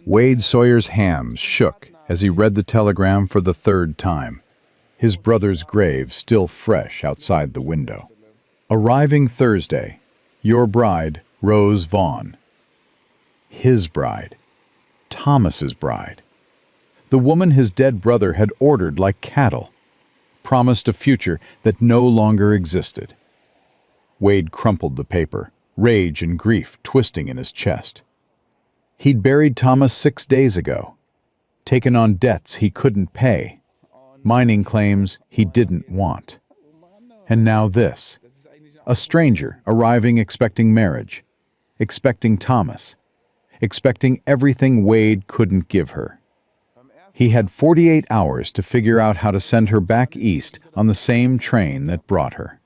Wade Sawyer's hams shook as he read the telegram for the third time, his brother's grave still fresh outside the window. Arriving Thursday, your bride, Rose Vaughn. His bride. Thomas's bride. The woman his dead brother had ordered like cattle, promised a future that no longer existed. Wade crumpled the paper, rage and grief twisting in his chest. He'd buried Thomas 6 days ago, taken on debts he couldn't pay, mining claims he didn't want. And now this. A stranger arriving expecting marriage, expecting Thomas, expecting everything Wade couldn't give her. He had 48 hours to figure out how to send her back east on the same train that brought her.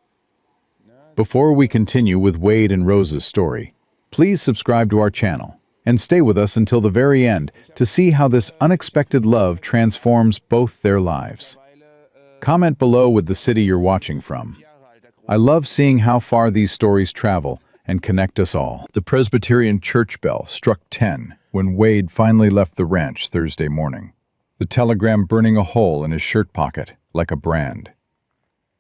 Before we continue with Wade and Rose's story, please subscribe to our channel and stay with us until the very end to see how this unexpected love transforms both their lives. Comment below with the city you're watching from. I love seeing how far these stories travel and connect us all. The Presbyterian church bell struck 10 when Wade finally left the ranch Thursday morning, the telegram burning a hole in his shirt pocket like a brand.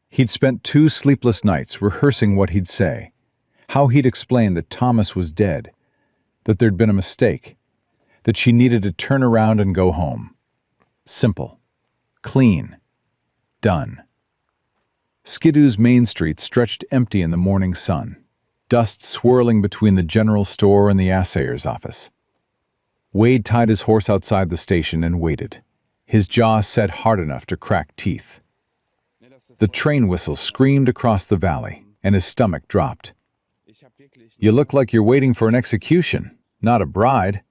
He'd spent 2 sleepless nights rehearsing what he'd say, how he'd explain that Thomas was dead, that there'd been a mistake, that she needed to turn around and go home. Simple. Clean. Done. Skidoo's main street stretched empty in the morning sun, dust swirling between the general store and the assayer's office. Wade tied his horse outside the station and waited, his jaw set hard enough to crack teeth. The train whistle screamed across the valley, and his stomach dropped. "You look like you're waiting for an execution, not a bride."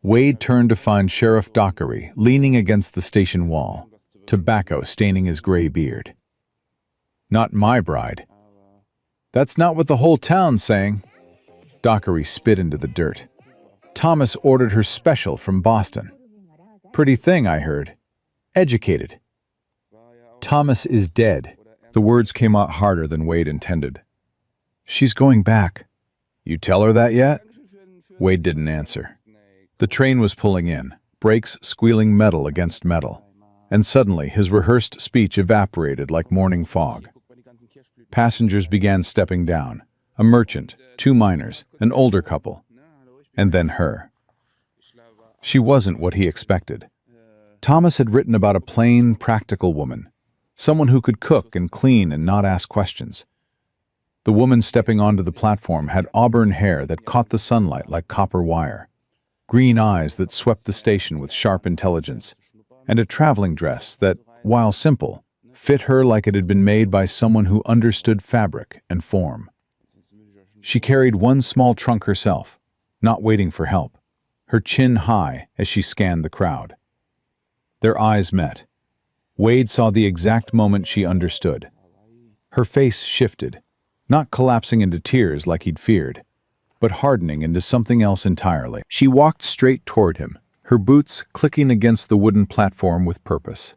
Wade turned to find Sheriff Dockery leaning against the station wall, tobacco staining his gray beard. "Not my bride." "That's not what the whole town's saying." Dockery spit into the dirt. "Thomas ordered her special from Boston. Pretty thing, I heard. Educated." "Thomas is dead." The words came out harder than Wade intended. "She's going back." "You tell her that yet?" Wade didn't answer. The train was pulling in, brakes squealing metal against metal, and suddenly his rehearsed speech evaporated like morning fog. Passengers began stepping down, a merchant, 2 miners, an older couple, and then her. She wasn't what he expected. Thomas had written about a plain, practical woman, someone who could cook and clean and not ask questions. The woman stepping onto the platform had auburn hair that caught the sunlight like copper wire, green eyes that swept the station with sharp intelligence, and a traveling dress that, while simple, fit her like it had been made by someone who understood fabric and form. She carried 1 small trunk herself, not waiting for help, her chin high as she scanned the crowd. Their eyes met. Wade saw the exact moment she understood. Her face shifted, not collapsing into tears like he'd feared, but hardening into something else entirely. She walked straight toward him, her boots clicking against the wooden platform with purpose.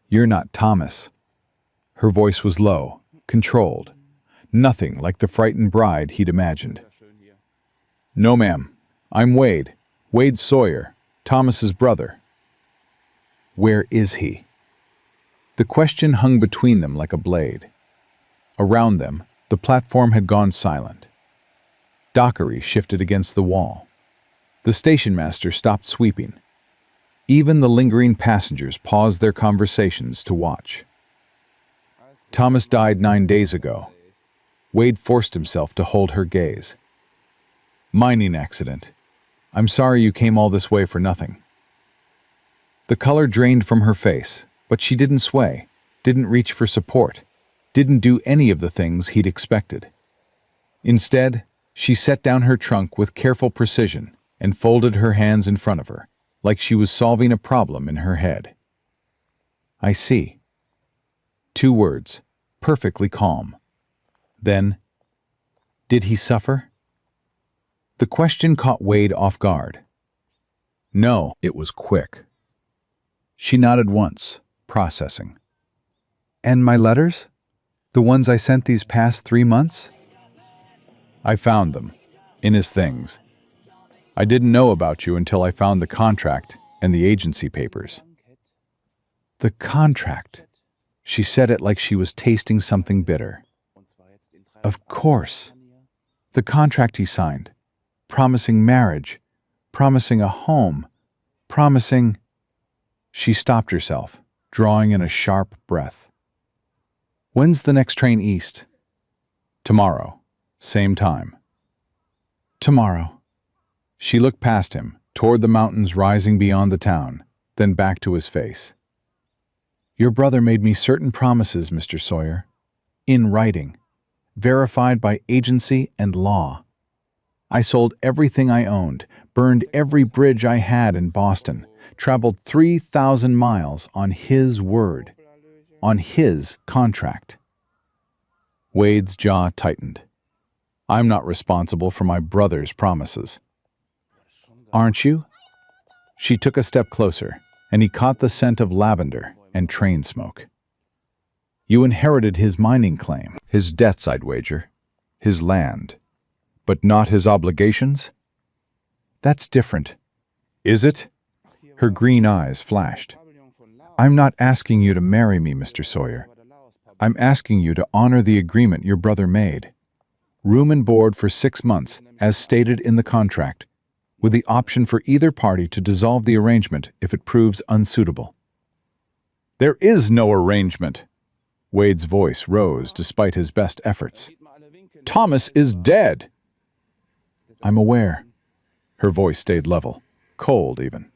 "You're not Thomas." Her voice was low, controlled, nothing like the frightened bride he'd imagined. "No, ma'am. I'm Wade. Wade Sawyer, Thomas's brother." "Where is he?" The question hung between them like a blade. Around them, the platform had gone silent. Dockery shifted against the wall. The station master stopped sweeping. Even the lingering passengers paused their conversations to watch. "Thomas died 9 days ago." Wade forced himself to hold her gaze. "Mining accident. I'm sorry you came all this way for nothing." The color drained from her face, but she didn't sway, didn't reach for support, didn't do any of the things he'd expected. Instead, she set down her trunk with careful precision and folded her hands in front of her, like she was solving a problem in her head. "I see." 2 words, perfectly calm. Then, "Did he suffer?" The question caught Wade off guard. "No." It was quick. She nodded once, processing. "And my letters? The ones I sent these past 3 months?" "I found them. In his things." I didn't know about you until I found the contract and the agency papers. The contract. She said it like she was tasting something bitter. Of course. The contract he signed, promising marriage, promising a home, promising... She stopped herself, drawing in a sharp breath. When's the next train east? Tomorrow, same time. Tomorrow. She looked past him, toward the mountains rising beyond the town, then back to his face. Your brother made me certain promises, Mr. Sawyer. In writing, verified by agency and law. I sold everything I owned, burned every bridge I had in Boston, traveled 3,000 miles on his word, on his contract. Wade's jaw tightened. I'm not responsible for my brother's promises. Aren't you? She took a step closer, and he caught the scent of lavender and train smoke. You inherited his mining claim. His debts, I'd wager. His land. But not his obligations? That's different. Is it? Her green eyes flashed. I'm not asking you to marry me, Mr. Sawyer. I'm asking you to honor the agreement your brother made. Room and board for 6 months, as stated in the contract, with the option for either party to dissolve the arrangement if it proves unsuitable. There is no arrangement. Wade's voice rose despite his best efforts. Thomas is dead. I'm aware. Her voice stayed level, cold even.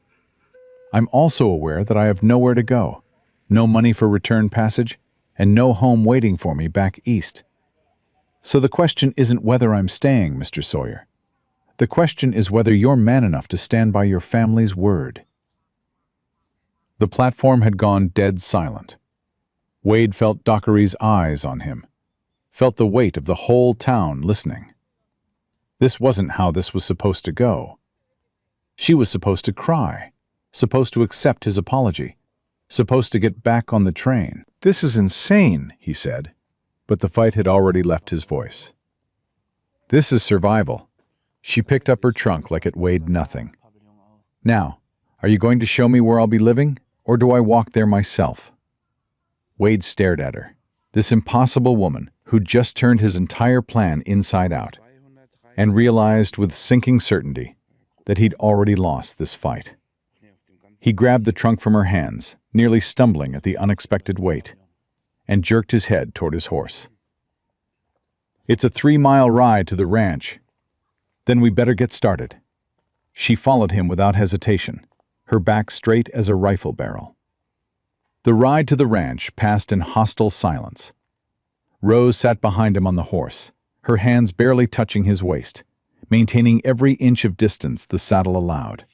I'm also aware that I have nowhere to go, no money for return passage, and no home waiting for me back east. So the question isn't whether I'm staying, Mr. Sawyer. The question is whether you're man enough to stand by your family's word. The platform had gone dead silent. Wade felt Dockery's eyes on him, felt the weight of the whole town listening. This wasn't how this was supposed to go. She was supposed to cry, supposed to accept his apology, supposed to get back on the train. This is insane, he said, but the fight had already left his voice. This is survival. She picked up her trunk like it weighed nothing. Now, are you going to show me where I'll be living, or do I walk there myself? Wade stared at her, this impossible woman who'd just turned his entire plan inside out, and realized with sinking certainty that he'd already lost this fight. He grabbed the trunk from her hands, nearly stumbling at the unexpected weight, and jerked his head toward his horse. It's a 3-mile ride to the ranch. Then we better get started. She followed him without hesitation, her back straight as a rifle barrel. The ride to the ranch passed in hostile silence. Rose sat behind him on the horse, her hands barely touching his waist, maintaining every inch of distance the saddle allowed.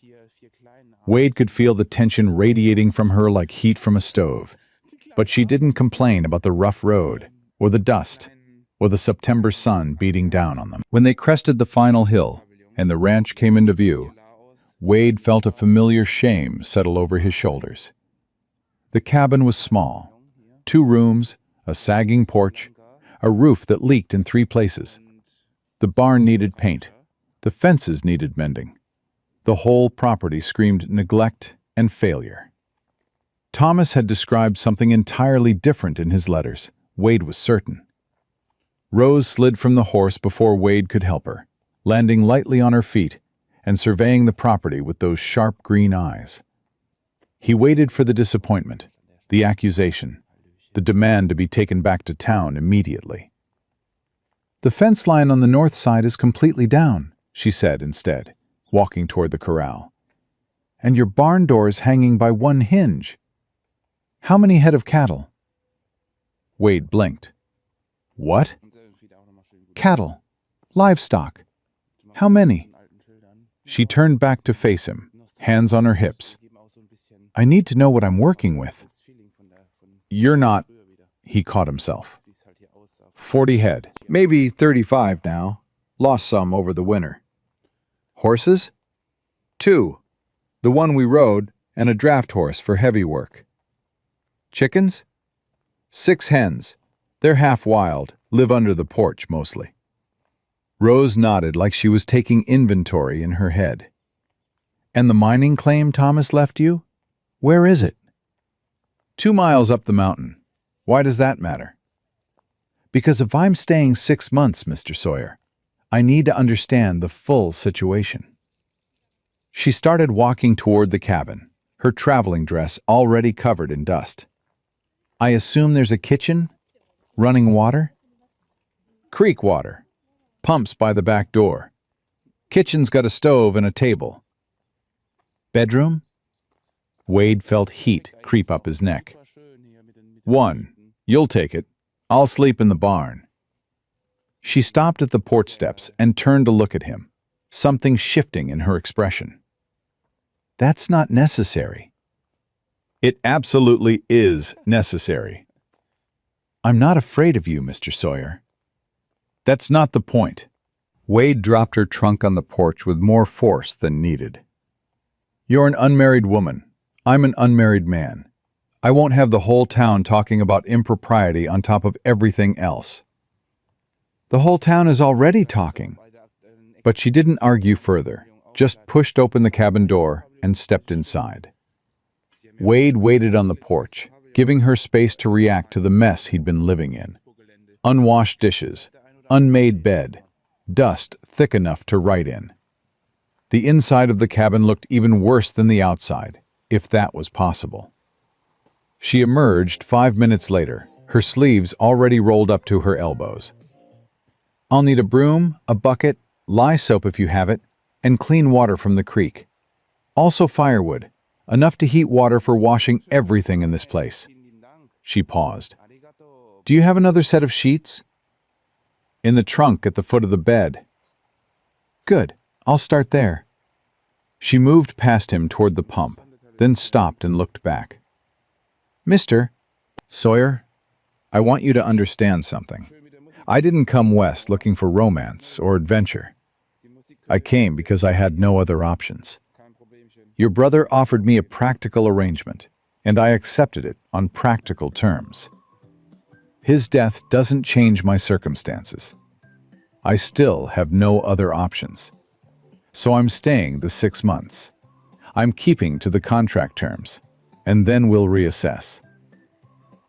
Wade could feel the tension radiating from her like heat from a stove, but she didn't complain about the rough road, or the dust, or the September sun beating down on them. When they crested the final hill, and the ranch came into view, Wade felt a familiar shame settle over his shoulders. The cabin was small, 2 rooms, a sagging porch, a roof that leaked in 3 places. The barn needed paint, the fences needed mending. The whole property screamed neglect and failure. Thomas had described something entirely different in his letters, Wade was certain. Rose slid from the horse before Wade could help her, landing lightly on her feet and surveying the property with those sharp green eyes. He waited for the disappointment, the accusation, the demand to be taken back to town immediately. The fence line on the north side is completely down, she said instead, walking toward the corral. And your barn door's hanging by 1 hinge. How many head of cattle? Wade blinked. What? Cattle. Livestock. How many? She turned back to face him, hands on her hips. I need to know what I'm working with. You're not... He caught himself. 40 head. Maybe 35 now. Lost some over the winter. Horses? 2. The one we rode, and a draft horse for heavy work. Chickens? 6 hens. They're half wild, live under the porch mostly. Rose nodded like she was taking inventory in her head. And the mining claim Thomas left you? Where is it? 2 miles up the mountain. Why does that matter? Because if I'm staying 6 months, Mr. Sawyer, I need to understand the full situation. She started walking toward the cabin, her traveling dress already covered in dust. I assume there's a kitchen? Running water? Creek water. Pumps by the back door. Kitchen's got a stove and a table. Bedroom? Wade felt heat creep up his neck. 1. You'll take it. I'll sleep in the barn. She stopped at the porch steps and turned to look at him, something shifting in her expression. That's not necessary. It absolutely is necessary. I'm not afraid of you, Mr. Sawyer. That's not the point. Wade dropped her trunk on the porch with more force than needed. You're an unmarried woman. I'm an unmarried man. I won't have the whole town talking about impropriety on top of everything else. The whole town is already talking. But she didn't argue further, just pushed open the cabin door and stepped inside. Wade waited on the porch, giving her space to react to the mess he'd been living in. Unwashed dishes, unmade bed, dust thick enough to write in. The inside of the cabin looked even worse than the outside, if that was possible. She emerged 5 minutes later, her sleeves already rolled up to her elbows. I'll need a broom, a bucket, lye soap if you have it, and clean water from the creek. Also firewood, enough to heat water for washing everything in this place. She paused. Do you have another set of sheets? In the trunk at the foot of the bed. Good, I'll start there. She moved past him toward the pump, then stopped and looked back. Mr. Sawyer, I want you to understand something. I didn't come west looking for romance or adventure. I came because I had no other options. Your brother offered me a practical arrangement, and I accepted it on practical terms. His death doesn't change my circumstances. I still have no other options. So I'm staying the 6 months. I'm keeping to the contract terms, and then we'll reassess.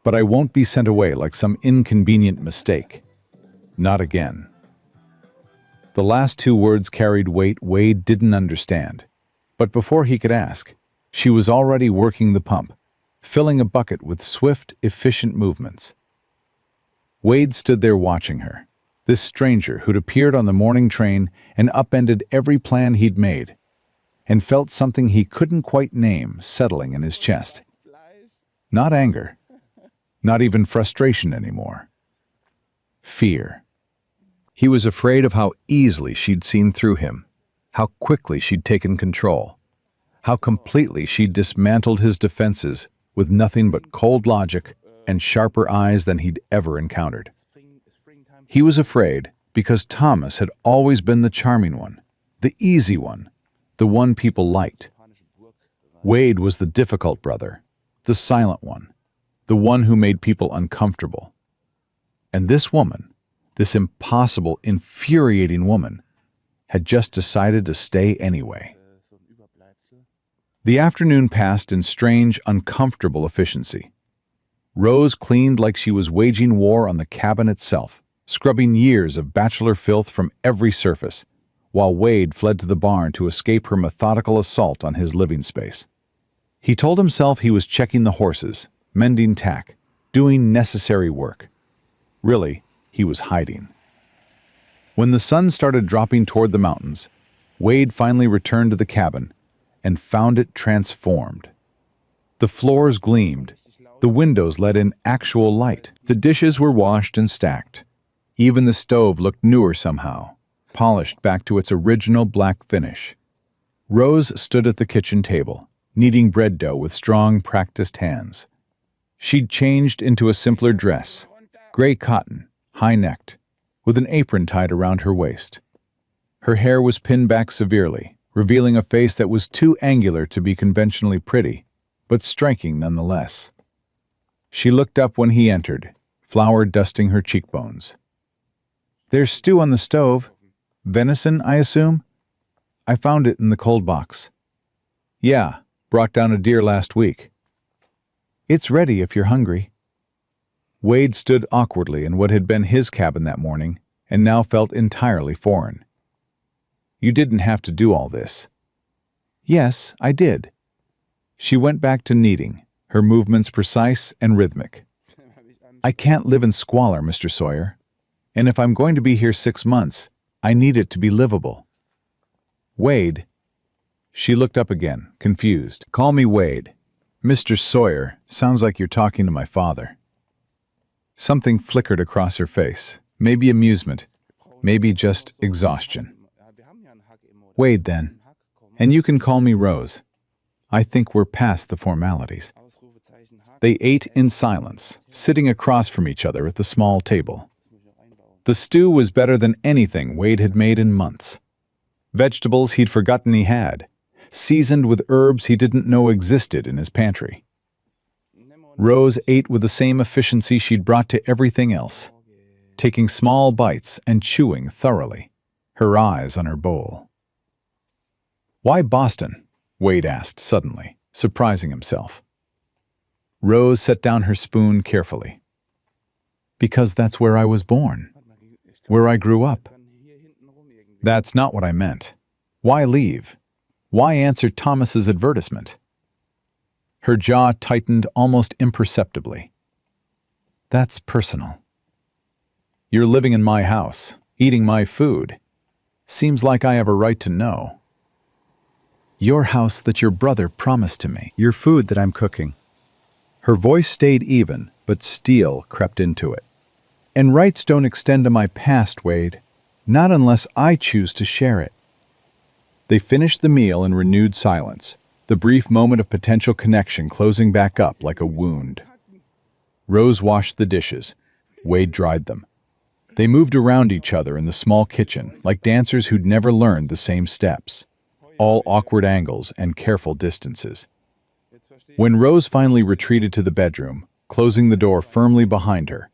But I won't be sent away like some inconvenient mistake. Not again. The last 2 words carried weight Wade didn't understand. But before he could ask, she was already working the pump, filling a bucket with swift, efficient movements. Wade stood there watching her, this stranger who'd appeared on the morning train and upended every plan he'd made, and felt something he couldn't quite name settling in his chest. Not anger, not even frustration anymore. Fear. He was afraid of how easily she'd seen through him, how quickly she'd taken control, how completely she'd dismantled his defenses with nothing but cold logic and sharper eyes than he'd ever encountered. He was afraid because Thomas had always been the charming one, the easy one, the one people liked. Wade was the difficult brother, the silent one, the one who made people uncomfortable. And this woman, this impossible, infuriating woman, had just decided to stay anyway. The afternoon passed in strange, uncomfortable efficiency. Rose cleaned like she was waging war on the cabin itself, scrubbing years of bachelor filth from every surface, while Wade fled to the barn to escape her methodical assault on his living space. He told himself he was checking the horses, mending tack, doing necessary work. Really, he was hiding. When the sun started dropping toward the mountains, Wade finally returned to the cabin and found it transformed. The floors gleamed. The windows let in actual light. The dishes were washed and stacked. Even the stove looked newer somehow, polished back to its original black finish. Rose stood at the kitchen table, kneading bread dough with strong, practiced hands. She'd changed into a simpler dress, gray cotton, high-necked, with an apron tied around her waist. Her hair was pinned back severely, revealing a face that was too angular to be conventionally pretty, but striking nonetheless. She looked up when he entered, flour dusting her cheekbones. There's stew on the stove. Venison, I assume? I found it in the cold box. Yeah, brought down a deer last week. It's ready if you're hungry. Wade stood awkwardly in what had been his cabin that morning and now felt entirely foreign. You didn't have to do all this. Yes, I did. She went back to kneading, her movements precise and rhythmic. I can't live in squalor, Mr. Sawyer. And if I'm going to be here 6 months, I need it to be livable. Wade. She looked up again, confused. Call me Wade. Mr. Sawyer sounds like you're talking to my father. Something flickered across her face. Maybe amusement. Maybe just exhaustion. Wade, then. And you can call me Rose. I think we're past the formalities. They ate in silence, sitting across from each other at the small table. The stew was better than anything Wade had made in months. Vegetables he'd forgotten he had, seasoned with herbs he didn't know existed in his pantry. Rose ate with the same efficiency she'd brought to everything else, taking small bites and chewing thoroughly, her eyes on her bowl. Why Boston? Wade asked suddenly, surprising himself. Rose set down her spoon carefully. Because that's where I was born, where I grew up. That's not what I meant. Why leave? Why answer Thomas's advertisement? Her jaw tightened almost imperceptibly. That's personal. You're living in my house, eating my food. Seems like I have a right to know. Your house that your brother promised to me. Your food that I'm cooking. Her voice stayed even, but steel crept into it. And rights don't extend to my past, Wade. Not unless I choose to share it. They finished the meal in renewed silence, the brief moment of potential connection closing back up like a wound. Rose washed the dishes. Wade dried them. They moved around each other in the small kitchen like dancers who'd never learned the same steps, all awkward angles and careful distances. When Rose finally retreated to the bedroom, closing the door firmly behind her,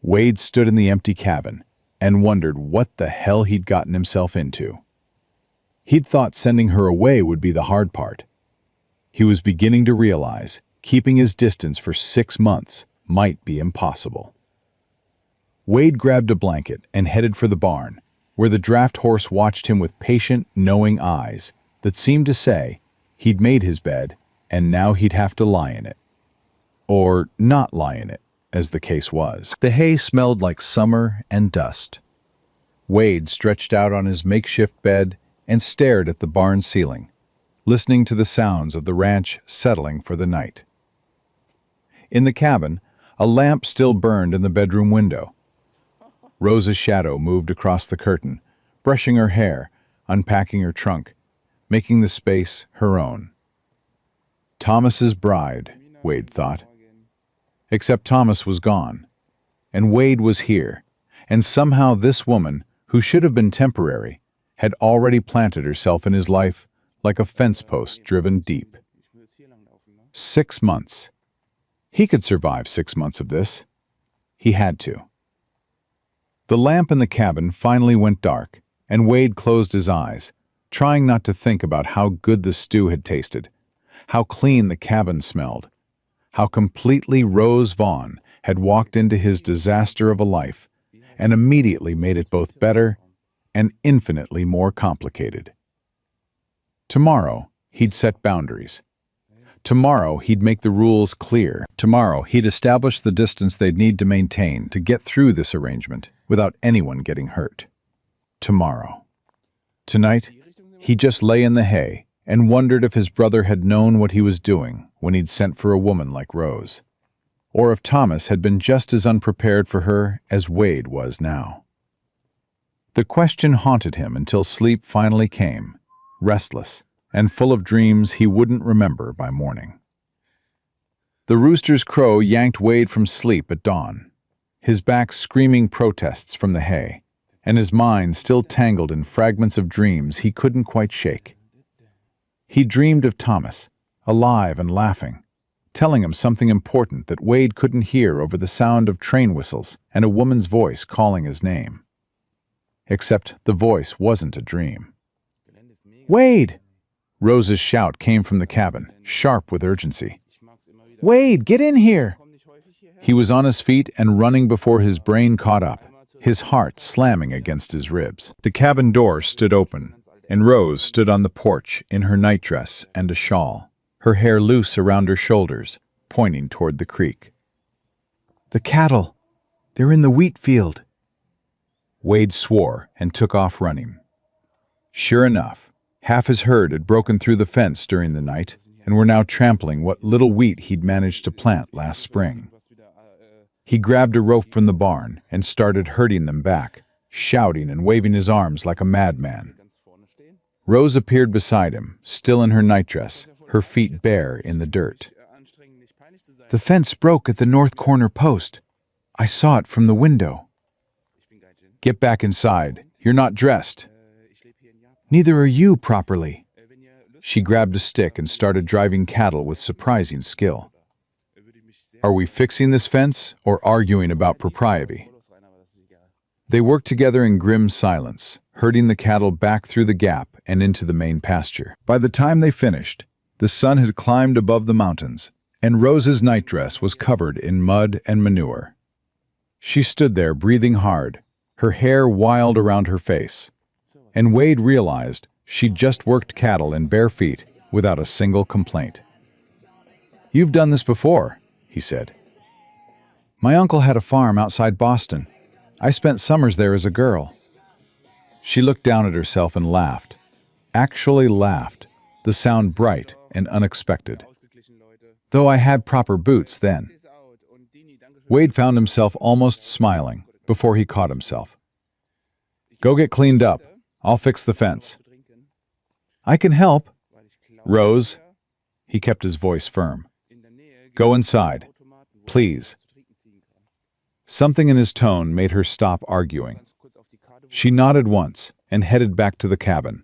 Wade stood in the empty cabin and wondered what the hell he'd gotten himself into. He'd thought sending her away would be the hard part. He was beginning to realize keeping his distance for 6 months might be impossible. Wade grabbed a blanket and headed for the barn, where the draft horse watched him with patient, knowing eyes that seemed to say he'd made his bed and now he'd have to lie in it. Or not lie in it, as the case was. The hay smelled like summer and dust. Wade stretched out on his makeshift bed and stared at the barn ceiling, listening to the sounds of the ranch settling for the night. In the cabin, a lamp still burned in the bedroom window. Rose's shadow moved across the curtain, brushing her hair, unpacking her trunk, making the space her own. Thomas's bride, Wade thought. Except Thomas was gone, and Wade was here, and somehow this woman, who should have been temporary, had already planted herself in his life like a fence post driven deep. 6 months. He could survive 6 months of this. He had to. The lamp in the cabin finally went dark, and Wade closed his eyes, trying not to think about how good the stew had tasted, how clean the cabin smelled, how completely Rose Vaughn had walked into his disaster of a life and immediately made it both better and infinitely more complicated. Tomorrow, he'd set boundaries. Tomorrow, he'd make the rules clear. Tomorrow, he'd establish the distance they'd need to maintain to get through this arrangement without anyone getting hurt. Tomorrow. Tonight, he just lay in the hay and wondered if his brother had known what he was doing when he'd sent for a woman like Rose, or if Thomas had been just as unprepared for her as Wade was now. The question haunted him until sleep finally came, restless and full of dreams he wouldn't remember by morning. The rooster's crow yanked Wade from sleep at dawn, his back screaming protests from the hay, and his mind still tangled in fragments of dreams he couldn't quite shake. He dreamed of Thomas, alive and laughing, telling him something important that Wade couldn't hear over the sound of train whistles and a woman's voice calling his name. Except the voice wasn't a dream. Wade! Rose's shout came from the cabin, sharp with urgency. "Wade, get in here!" He was on his feet and running before his brain caught up, his heart slamming against his ribs. The cabin door stood open, and Rose stood on the porch in her nightdress and a shawl, her hair loose around her shoulders, pointing toward the creek. "The cattle! They're in the wheat field!" Wade swore and took off running. Sure enough, half his herd had broken through the fence during the night and were now trampling what little wheat he'd managed to plant last spring. He grabbed a rope from the barn and started herding them back, shouting and waving his arms like a madman. Rose appeared beside him, still in her nightdress, her feet bare in the dirt. "The fence broke at the north corner post. I saw it from the window." "Get back inside. You're not dressed." "Neither are you properly." She grabbed a stick and started driving cattle with surprising skill. "Are we fixing this fence or arguing about propriety?" They worked together in grim silence, herding the cattle back through the gap and into the main pasture. By the time they finished, the sun had climbed above the mountains, and Rose's nightdress was covered in mud and manure. She stood there breathing hard, her hair wild around her face, and Wade realized she'd just worked cattle in bare feet without a single complaint. "You've done this before," he said. "My uncle had a farm outside Boston. I spent summers there as a girl." She looked down at herself and laughed. Actually laughed, the sound bright and unexpected. "Though I had proper boots then." Wade found himself almost smiling before he caught himself. "Go get cleaned up. I'll fix the fence." "I can help." "Rose," he kept his voice firm. "Go inside, please." Something in his tone made her stop arguing. She nodded once and headed back to the cabin,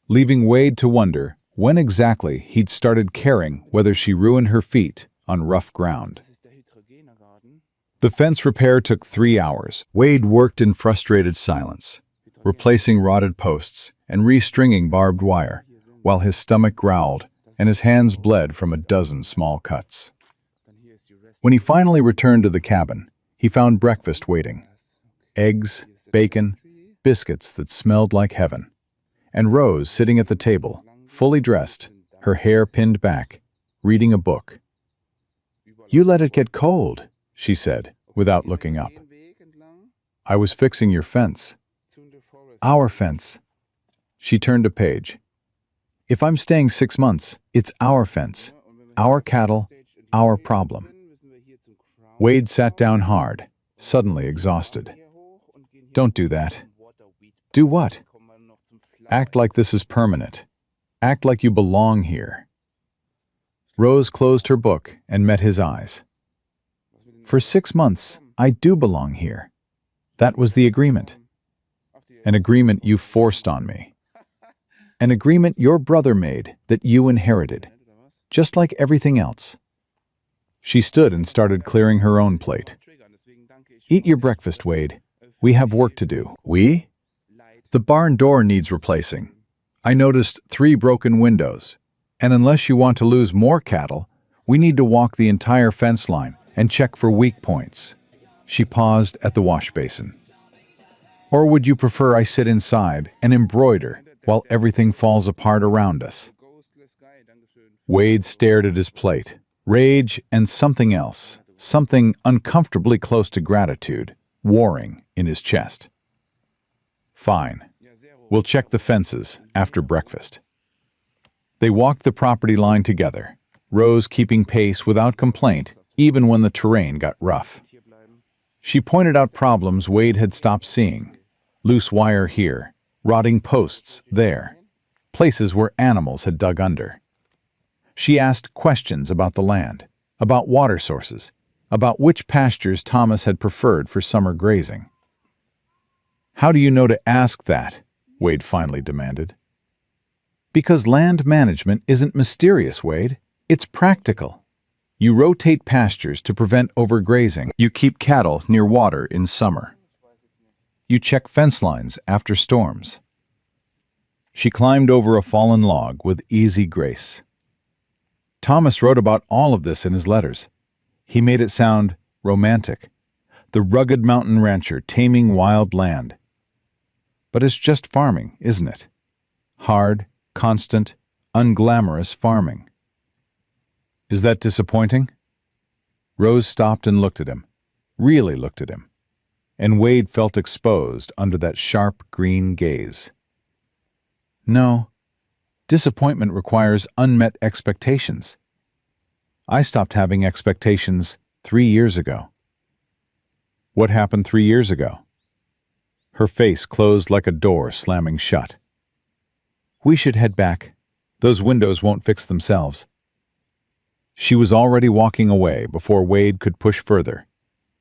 leaving Wade to wonder when exactly he'd started caring whether she ruined her feet on rough ground. The fence repair took 3 hours. Wade worked in frustrated silence, replacing rotted posts and restringing barbed wire, while his stomach growled and his hands bled from a dozen small cuts. When he finally returned to the cabin, he found breakfast waiting. Eggs, bacon, biscuits that smelled like heaven, and Rose sitting at the table, fully dressed, her hair pinned back, reading a book. "You let it get cold," she said, without looking up. "I was fixing your fence." "Our fence." She turned a page. "If I'm staying 6 months, it's our fence, our cattle, our problem." Wade sat down hard, suddenly exhausted. "Don't do that." "Do what?" "Act like this is permanent. Act like you belong here." Rose closed her book and met his eyes. "For 6 months, I do belong here. That was the agreement. An agreement you forced on me. An agreement your brother made that you inherited, just like everything else." She stood and started clearing her own plate. "Eat your breakfast, Wade. We have work to do." "We?" "The barn door needs replacing. I noticed 3 broken windows, and unless you want to lose more cattle, we need to walk the entire fence line and check for weak points." She paused at the wash basin. "Or would you prefer I sit inside and embroider while everything falls apart around us?" Wade stared at his plate, rage and something else, something uncomfortably close to gratitude, warring in his chest. "Fine. We'll check the fences after breakfast." They walked the property line together, Rose keeping pace without complaint even when the terrain got rough. She pointed out problems Wade had stopped seeing. Loose wire here, rotting posts there, places where animals had dug under. She asked questions about the land, about water sources, about which pastures Thomas had preferred for summer grazing. "How do you know to ask that?" Wade finally demanded. "Because land management isn't mysterious, Wade. It's practical. You rotate pastures to prevent overgrazing. You keep cattle near water in summer. You check fence lines after storms. She climbed over a fallen log with easy grace. Thomas wrote about all of this in his letters. He made it sound romantic. The rugged mountain rancher taming wild land. But it's just farming, isn't it? Hard, constant, unglamorous farming. Is that disappointing? Rose stopped and looked at him, really looked at him, and Wade felt exposed under that sharp green gaze. No, disappointment requires unmet expectations. I stopped having expectations 3 years ago. What happened 3 years ago? Her face closed like a door slamming shut. We should head back. Those windows won't fix themselves. She was already walking away before Wade could push further,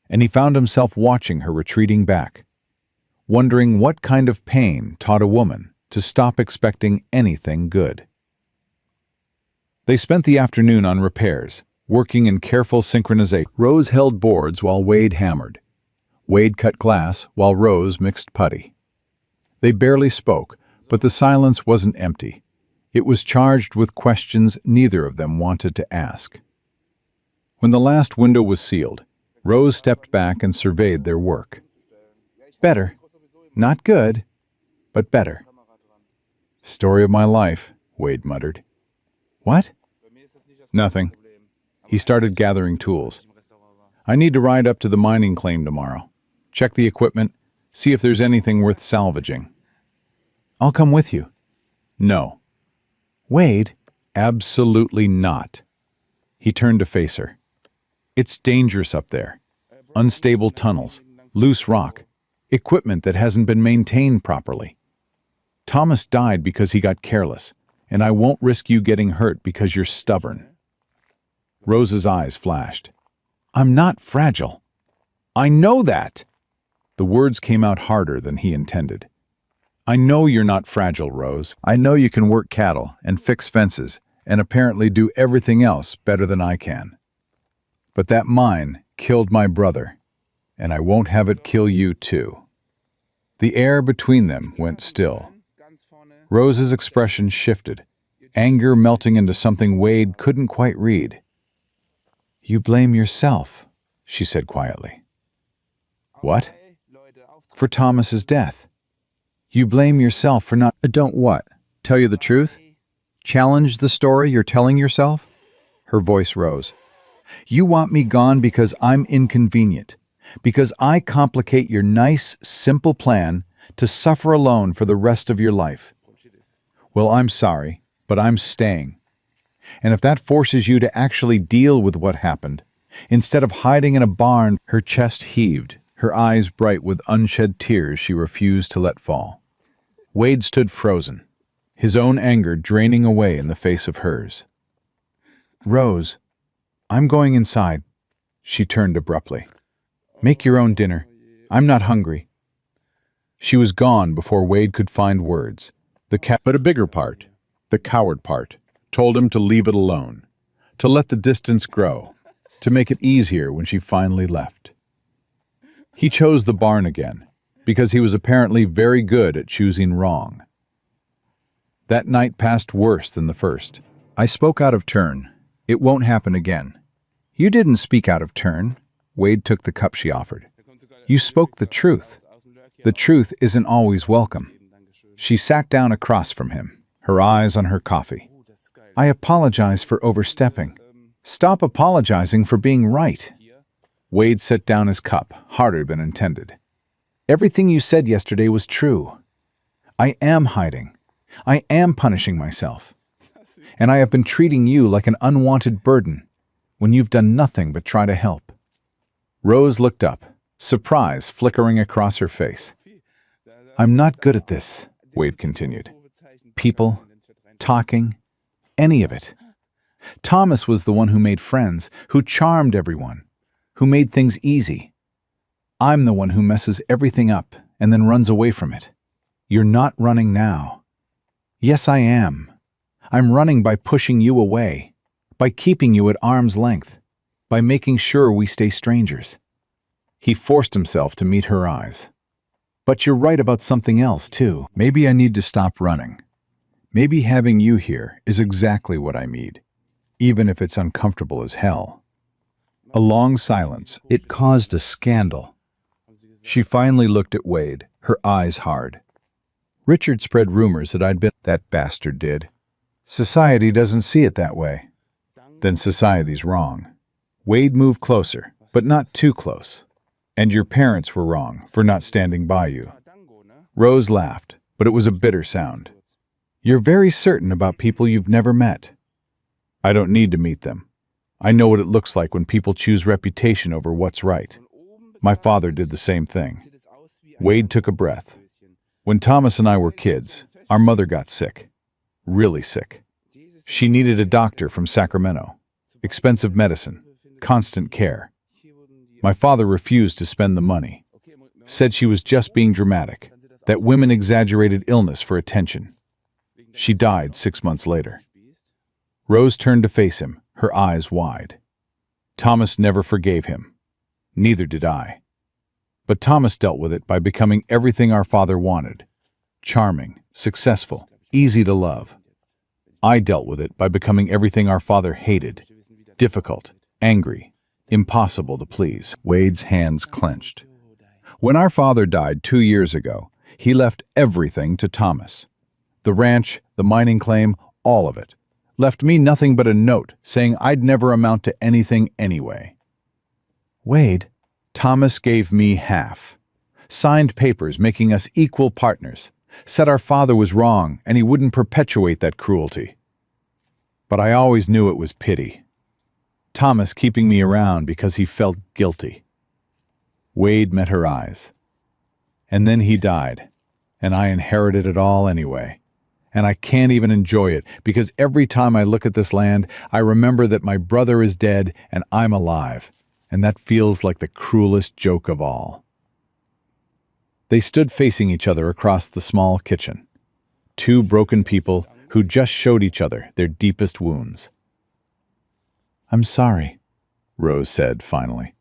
and he found himself watching her retreating back, wondering what kind of pain taught a woman to stop expecting anything good. They spent the afternoon on repairs, working in careful synchronization. Rose held boards while Wade hammered. Wade cut glass while Rose mixed putty. They barely spoke, but the silence wasn't empty. It was charged with questions neither of them wanted to ask. When the last window was sealed, Rose stepped back and surveyed their work. Better. Not good, but better. Story of my life, Wade muttered. What? Nothing. He started gathering tools. I need to ride up to the mining claim tomorrow. Check the equipment, see if there's anything worth salvaging. I'll come with you. No. Wade, absolutely not. He turned to face her. It's dangerous up there. Unstable tunnels, loose rock, equipment that hasn't been maintained properly. Thomas died because he got careless, and I won't risk you getting hurt because you're stubborn. Rose's eyes flashed. I'm not fragile. I know that. The words came out harder than he intended. I know you're not fragile, Rose. I know you can work cattle and fix fences and apparently do everything else better than I can. But that mine killed my brother, and I won't have it kill you too. The air between them went still. Rose's expression shifted, anger melting into something Wade couldn't quite read. You blame yourself, she said quietly. What? For Thomas's death. You blame yourself for not— Don't what? Tell you the truth? Challenge the story you're telling yourself? Her voice rose. You want me gone because I'm inconvenient, because I complicate your nice, simple plan to suffer alone for the rest of your life. Well, I'm sorry, but I'm staying. And if that forces you to actually deal with what happened, instead of hiding in a barn— Her chest heaved, her eyes bright with unshed tears she refused to let fall. Wade stood frozen, his own anger draining away in the face of hers. Rose, I'm going inside. She turned abruptly. Make your own dinner. I'm not hungry. She was gone before Wade could find words. But a bigger part, the coward part, told him to leave it alone, to let the distance grow, to make it easier when she finally left. He chose the barn again, because he was apparently very good at choosing wrong. That night passed worse than the first. I spoke out of turn. It won't happen again. You didn't speak out of turn. Wade took the cup she offered. You spoke the truth. The truth isn't always welcome. She sat down across from him, her eyes on her coffee. I apologize for overstepping. Stop apologizing for being right. Wade set down his cup, harder than intended. Everything you said yesterday was true. I am hiding. I am punishing myself. And I have been treating you like an unwanted burden when you've done nothing but try to help. Rose looked up, surprise flickering across her face. I'm not good at this, Wade continued. People, talking, any of it. Thomas was the one who made friends, who charmed everyone, who made things easy. I'm the one who messes everything up and then runs away from it. You're not running now. Yes, I am. I'm running by pushing you away, by keeping you at arm's length, by making sure we stay strangers. He forced himself to meet her eyes. But you're right about something else, too. Maybe I need to stop running. Maybe having you here is exactly what I need, even if it's uncomfortable as hell." A long silence. It caused a scandal. She finally looked at Wade, her eyes hard. "Richard spread rumors that I'd been—" "That bastard did. Society doesn't see it that way." "Then society's wrong." Wade moved closer, but not too close. "And your parents were wrong for not standing by you." Rose laughed, but it was a bitter sound. "You're very certain about people you've never met." "I don't need to meet them. I know what it looks like when people choose reputation over what's right. My father did the same thing." Wade took a breath. "When Thomas and I were kids, our mother got sick. Really sick. She needed a doctor from Sacramento. Expensive medicine, constant care. My father refused to spend the money. Said she was just being dramatic, that women exaggerated illness for attention. She died 6 months later." Rose turned to face him, her eyes wide. "Thomas never forgave him. Neither did I. But Thomas dealt with it by becoming everything our father wanted. Charming, successful, easy to love. I dealt with it by becoming everything our father hated. Difficult, angry, impossible to please." Wade's hands clenched. "When our father died 2 years ago, he left everything to Thomas. The ranch, the mining claim, all of it. Left me nothing but a note saying I'd never amount to anything anyway." "Wade, Thomas gave me half. Signed papers making us equal partners. Said our father was wrong and he wouldn't perpetuate that cruelty. But I always knew it was pity. Thomas keeping me around because he felt guilty." Wade met her eyes. "And then he died, and I inherited it all anyway. And I can't even enjoy it because every time I look at this land, I remember that my brother is dead and I'm alive, and that feels like the cruelest joke of all." They stood facing each other across the small kitchen. Two broken people who just showed each other their deepest wounds. "I'm sorry," Rose said finally.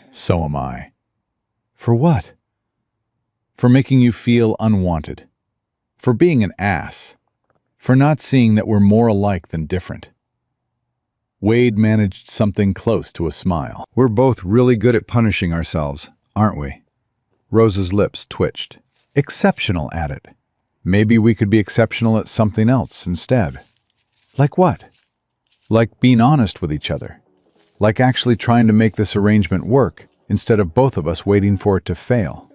"So am I." "For what?" "For making you feel unwanted. For being an ass. For not seeing that we're more alike than different." Wade managed something close to a smile. "We're both really good at punishing ourselves, aren't we?" Rose's lips twitched. "Exceptional at it. Maybe we could be exceptional at something else instead." "Like what?" "Like being honest with each other. Like actually trying to make this arrangement work instead of both of us waiting for it to fail."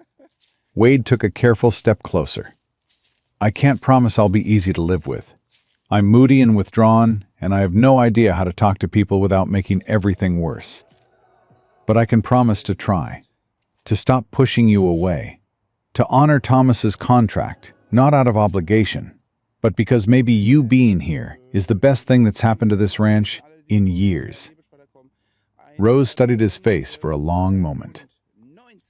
Wade took a careful step closer. "I can't promise I'll be easy to live with. I'm moody and withdrawn, and I have no idea how to talk to people without making everything worse. But I can promise to try, to stop pushing you away, to honor Thomas's contract, not out of obligation, but because maybe you being here is the best thing that's happened to this ranch in years." Rose studied his face for a long moment.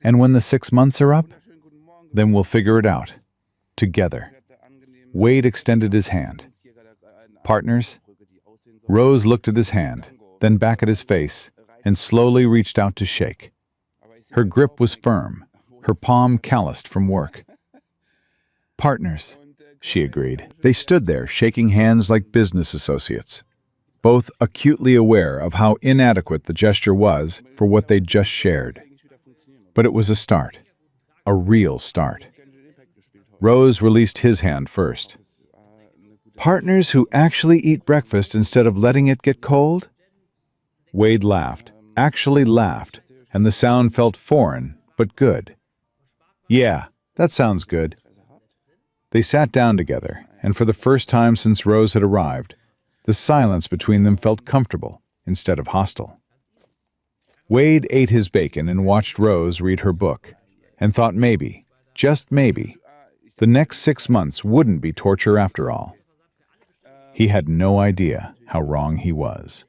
"And when the 6 months are up, then we'll figure it out. Together." Wade extended his hand. "Partners?" Rose looked at his hand, then back at his face, and slowly reached out to shake. Her grip was firm, her palm calloused from work. "Partners," she agreed. They stood there, shaking hands like business associates, both acutely aware of how inadequate the gesture was for what they'd just shared. But it was a start, a real start. Rose released his hand first. "Partners who actually eat breakfast instead of letting it get cold?" Wade laughed, actually laughed, and the sound felt foreign, but good. "Yeah, that sounds good." They sat down together, and for the first time since Rose had arrived, the silence between them felt comfortable instead of hostile. Wade ate his bacon and watched Rose read her book, and thought maybe, just maybe, the next 6 months wouldn't be torture after all. He had no idea how wrong he was.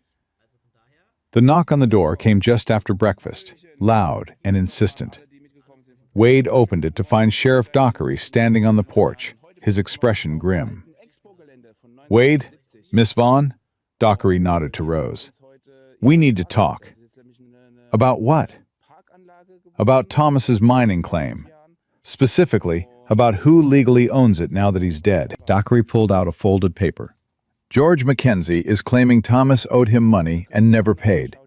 The knock on the door came just after breakfast, loud and insistent. Wade opened it to find Sheriff Dockery standing on the porch, his expression grim. "Wade? Miss Vaughn?" Dockery nodded to Rose. "We need to talk." "About what?" "About Thomas's mining claim. Specifically, about who legally owns it now that he's dead. Dockery pulled out a folded paper. George Mackenzie is claiming Thomas owed him money and never paid.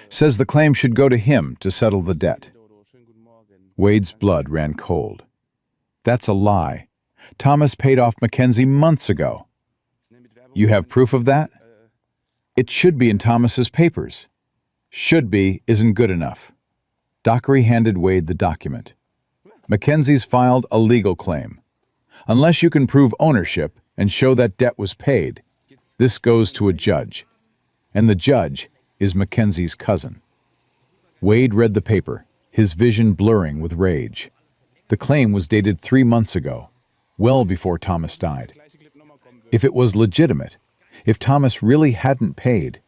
Says the claim should go to him to settle the debt. Wade's blood ran cold. That's a lie. Thomas paid off Mackenzie months ago. You have proof of that? It should be in Thomas's papers. Should be isn't good enough. Dockery handed Wade the document. Mackenzie's filed a legal claim. Unless you can prove ownership and show that debt was paid, this goes to a judge. And the judge is Mackenzie's cousin. Wade read the paper, his vision blurring with rage. The claim was dated 3 months ago, well before Thomas died. If it was legitimate, if Thomas really hadn't paid...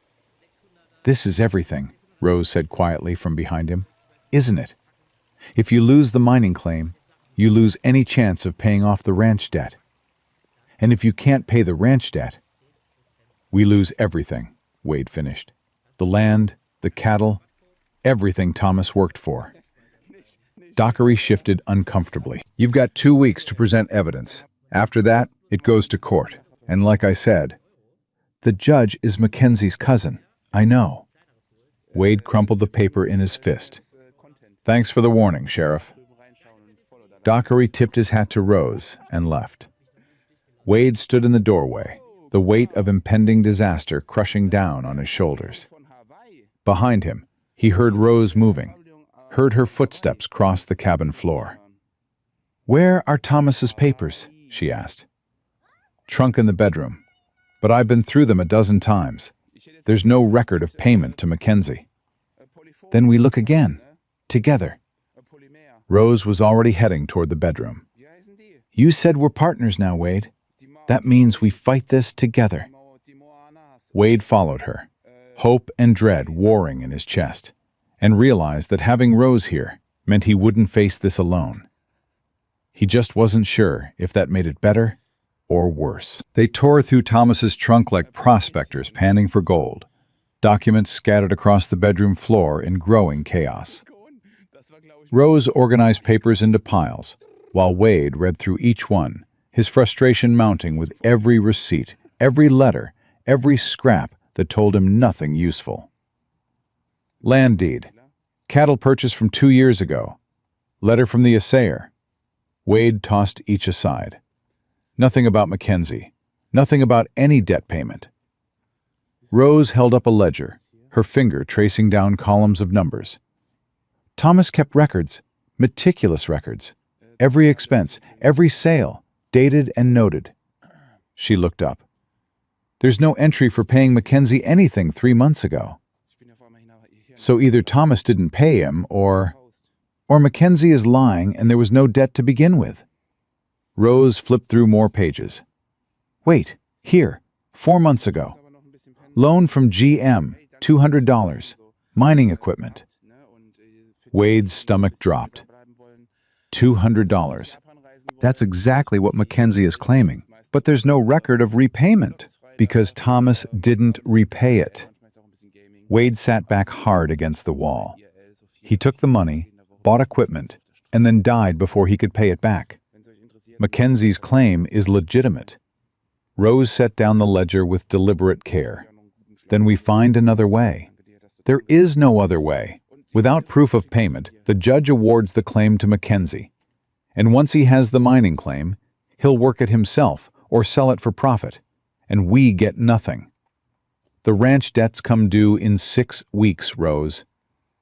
This is everything, Rose said quietly from behind him. Isn't it? If you lose the mining claim, you lose any chance of paying off the ranch debt. And if you can't pay the ranch debt, we lose everything, Wade finished. The land, the cattle, everything Thomas worked for. Dockery shifted uncomfortably. You've got 2 weeks to present evidence. After that, it goes to court. And like I said, the judge is Mackenzie's cousin. I know. Wade crumpled the paper in his fist. Thanks for the warning, Sheriff. Dockery tipped his hat to Rose and left. Wade stood in the doorway, the weight of impending disaster crushing down on his shoulders. Behind him, he heard Rose moving, heard her footsteps cross the cabin floor. Where are Thomas's papers? She asked. Trunk in the bedroom, but I've been through them a dozen times. There's no record of payment to Mackenzie. Then we look again, together. Rose was already heading toward the bedroom. You said we're partners now, Wade. That means we fight this together. Wade followed her, hope and dread warring in his chest, and realized that having Rose here meant he wouldn't face this alone. He just wasn't sure if that made it better or worse. They tore through Thomas's trunk like prospectors panning for gold, documents scattered across the bedroom floor in growing chaos. Rose organized papers into piles, while Wade read through each one, his frustration mounting with every receipt, every letter, every scrap that told him nothing useful. Land deed. Cattle purchase from 2 years ago. Letter from the assayer. Wade tossed each aside. Nothing about Mackenzie. Nothing about any debt payment. Rose held up a ledger, her finger tracing down columns of numbers. Thomas kept records, meticulous records. Every expense, every sale, dated and noted. She looked up. There's no entry for paying Mackenzie anything 3 months ago. So either Thomas didn't pay him, or Mackenzie is lying and there was no debt to begin with. Rose flipped through more pages. Wait, here, 4 months ago. Loan from GM, $200. Mining equipment. Wade's stomach dropped. $200. That's exactly what Mackenzie is claiming. But there's no record of repayment, because Thomas didn't repay it. Wade sat back hard against the wall. He took the money, bought equipment, and then died before he could pay it back. Mackenzie's claim is legitimate. Rose set down the ledger with deliberate care. Then we find another way. There is no other way. Without proof of payment, the judge awards the claim to Mackenzie. And once he has the mining claim, he'll work it himself or sell it for profit. And we get nothing. The ranch debts come due in 6 weeks, Rose.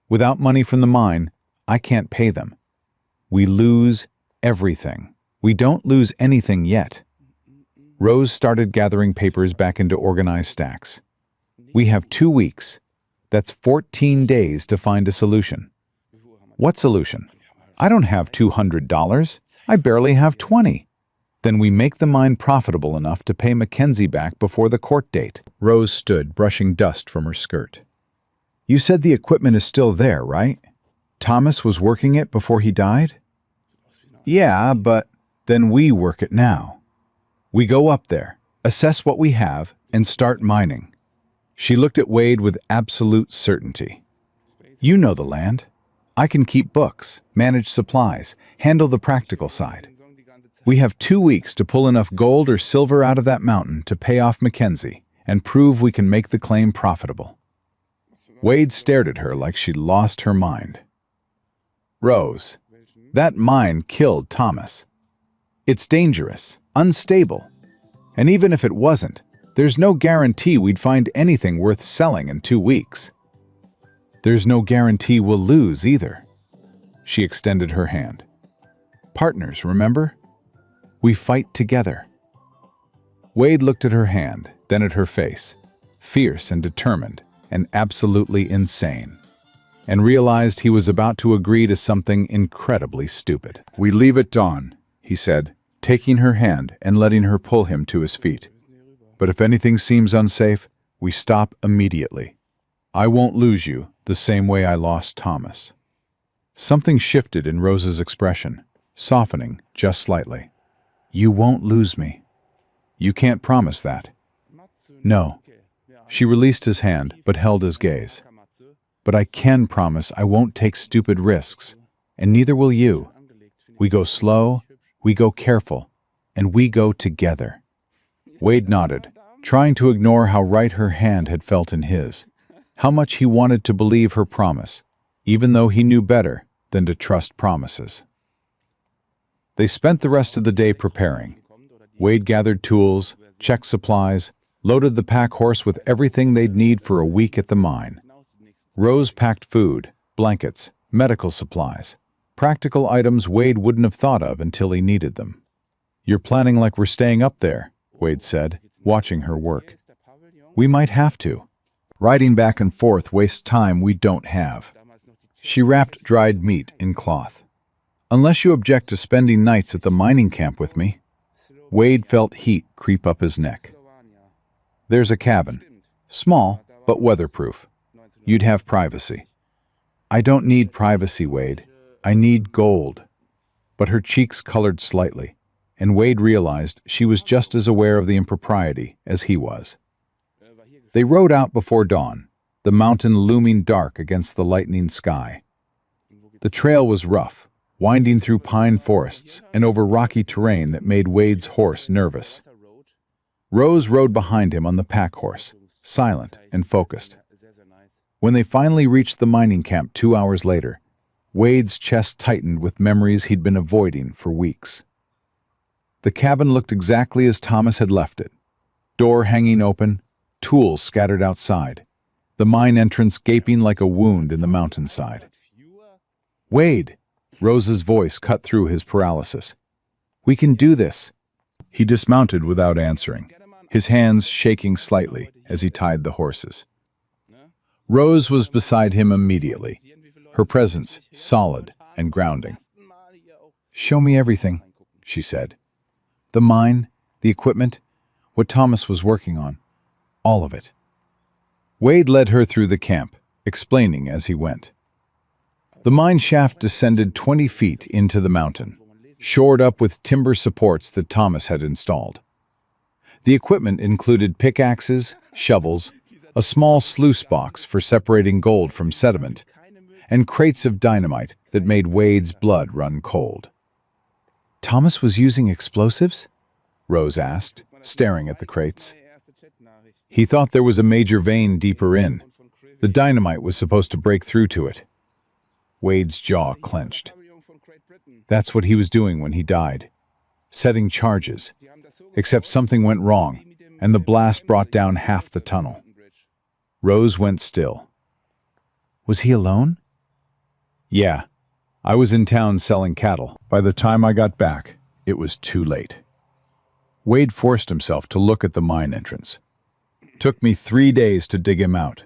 Without money from the mine, I can't pay them. We lose everything. We don't lose anything yet. Rose started gathering papers back into organized stacks. We have 2 weeks. That's 14 days to find a solution. What solution? I don't have $200. I barely have 20. Then we make the mine profitable enough to pay Mackenzie back before the court date. Rose stood, brushing dust from her skirt. You said the equipment is still there, right? Thomas was working it before he died? Yeah, but then we work it now. We go up there, assess what we have, and start mining. She looked at Wade with absolute certainty. You know the land. I can keep books, manage supplies, handle the practical side. We have 2 weeks to pull enough gold or silver out of that mountain to pay off Mackenzie and prove we can make the claim profitable. Wade stared at her like she'd lost her mind. Rose, that mine killed Thomas. It's dangerous, unstable, and even if it wasn't, there's no guarantee we'd find anything worth selling in 2 weeks. There's no guarantee we'll lose either. She extended her hand. Partners, remember? We fight together. Wade looked at her hand, then at her face, fierce and determined and absolutely insane, and realized he was about to agree to something incredibly stupid. We leave at dawn, he said, taking her hand and letting her pull him to his feet. But if anything seems unsafe, we stop immediately. I won't lose you the same way I lost Thomas. Something shifted in Rose's expression, softening just slightly. You won't lose me. You can't promise that. No. She released his hand, but held his gaze. But I can promise I won't take stupid risks, and neither will you. We go slow, we go careful, and we go together. Wade nodded, trying to ignore how right her hand had felt in his, how much he wanted to believe her promise, even though he knew better than to trust promises. They spent the rest of the day preparing. Wade gathered tools, checked supplies, loaded the pack horse with everything they'd need for a week at the mine. Rose packed food, blankets, medical supplies, practical items Wade wouldn't have thought of until he needed them. You're planning like we're staying up there, Wade said, watching her work. We might have to. Riding back and forth wastes time we don't have. She wrapped dried meat in cloth. Unless you object to spending nights at the mining camp with me. Wade felt heat creep up his neck. There's a cabin. Small, but weatherproof. You'd have privacy. I don't need privacy, Wade. I need gold. But her cheeks colored slightly, and Wade realized she was just as aware of the impropriety as he was. They rode out before dawn, the mountain looming dark against the lightening sky. The trail was rough, winding through pine forests and over rocky terrain that made Wade's horse nervous. Rose rode behind him on the pack horse, silent and focused. When they finally reached the mining camp 2 hours later, Wade's chest tightened with memories he'd been avoiding for weeks. The cabin looked exactly as Thomas had left it. Door hanging open, tools scattered outside, the mine entrance gaping like a wound in the mountainside. Wade! Rose's voice cut through his paralysis. We can do this. He dismounted without answering, his hands shaking slightly as he tied the horses. Rose was beside him immediately, her presence solid and grounding. Show me everything, she said. The mine, the equipment, what Thomas was working on, all of it. Wade led her through the camp, explaining as he went. The mine shaft descended 20 feet into the mountain, shored up with timber supports that Thomas had installed. The equipment included pickaxes, shovels, a small sluice box for separating gold from sediment, and crates of dynamite that made Wade's blood run cold. Thomas was using explosives? Rose asked, staring at the crates. He thought there was a major vein deeper in. The dynamite was supposed to break through to it. Wade's jaw clenched. That's what he was doing when he died, setting charges, except something went wrong, and the blast brought down half the tunnel. Rose went still. Was he alone? Yeah. I was in town selling cattle. By the time I got back, it was too late. Wade forced himself to look at the mine entrance. Took me 3 days to dig him out.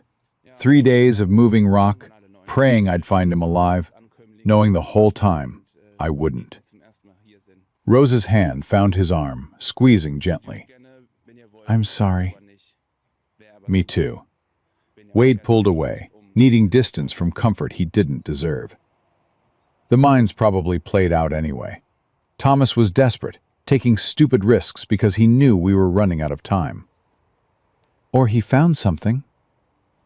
3 days of moving rock, praying I'd find him alive, knowing the whole time I wouldn't. Rose's hand found his arm, squeezing gently. I'm sorry. Me too. Wade pulled away, needing distance from comfort he didn't deserve. The mines probably played out anyway. Thomas was desperate, taking stupid risks because he knew we were running out of time. Or he found something.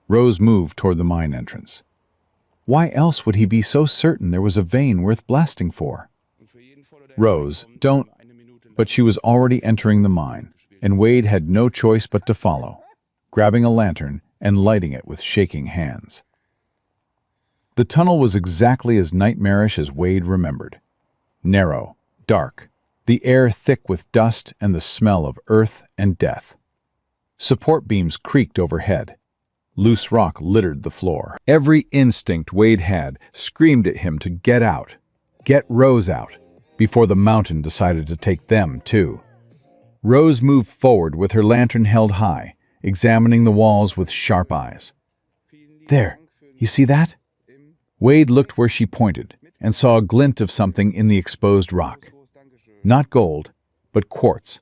Rose moved toward the mine entrance. Why else would he be so certain there was a vein worth blasting for? Rose, don't... But she was already entering the mine, and Wade had no choice but to follow, grabbing a lantern and lighting it with shaking hands. The tunnel was exactly as nightmarish as Wade remembered. Narrow, dark, the air thick with dust and the smell of earth and death. Support beams creaked overhead. Loose rock littered the floor. Every instinct Wade had screamed at him to get out, get Rose out, before the mountain decided to take them too. Rose moved forward with her lantern held high, examining the walls with sharp eyes. "There, you see that?" Wade looked where she pointed and saw a glint of something in the exposed rock. Not gold, but quartz.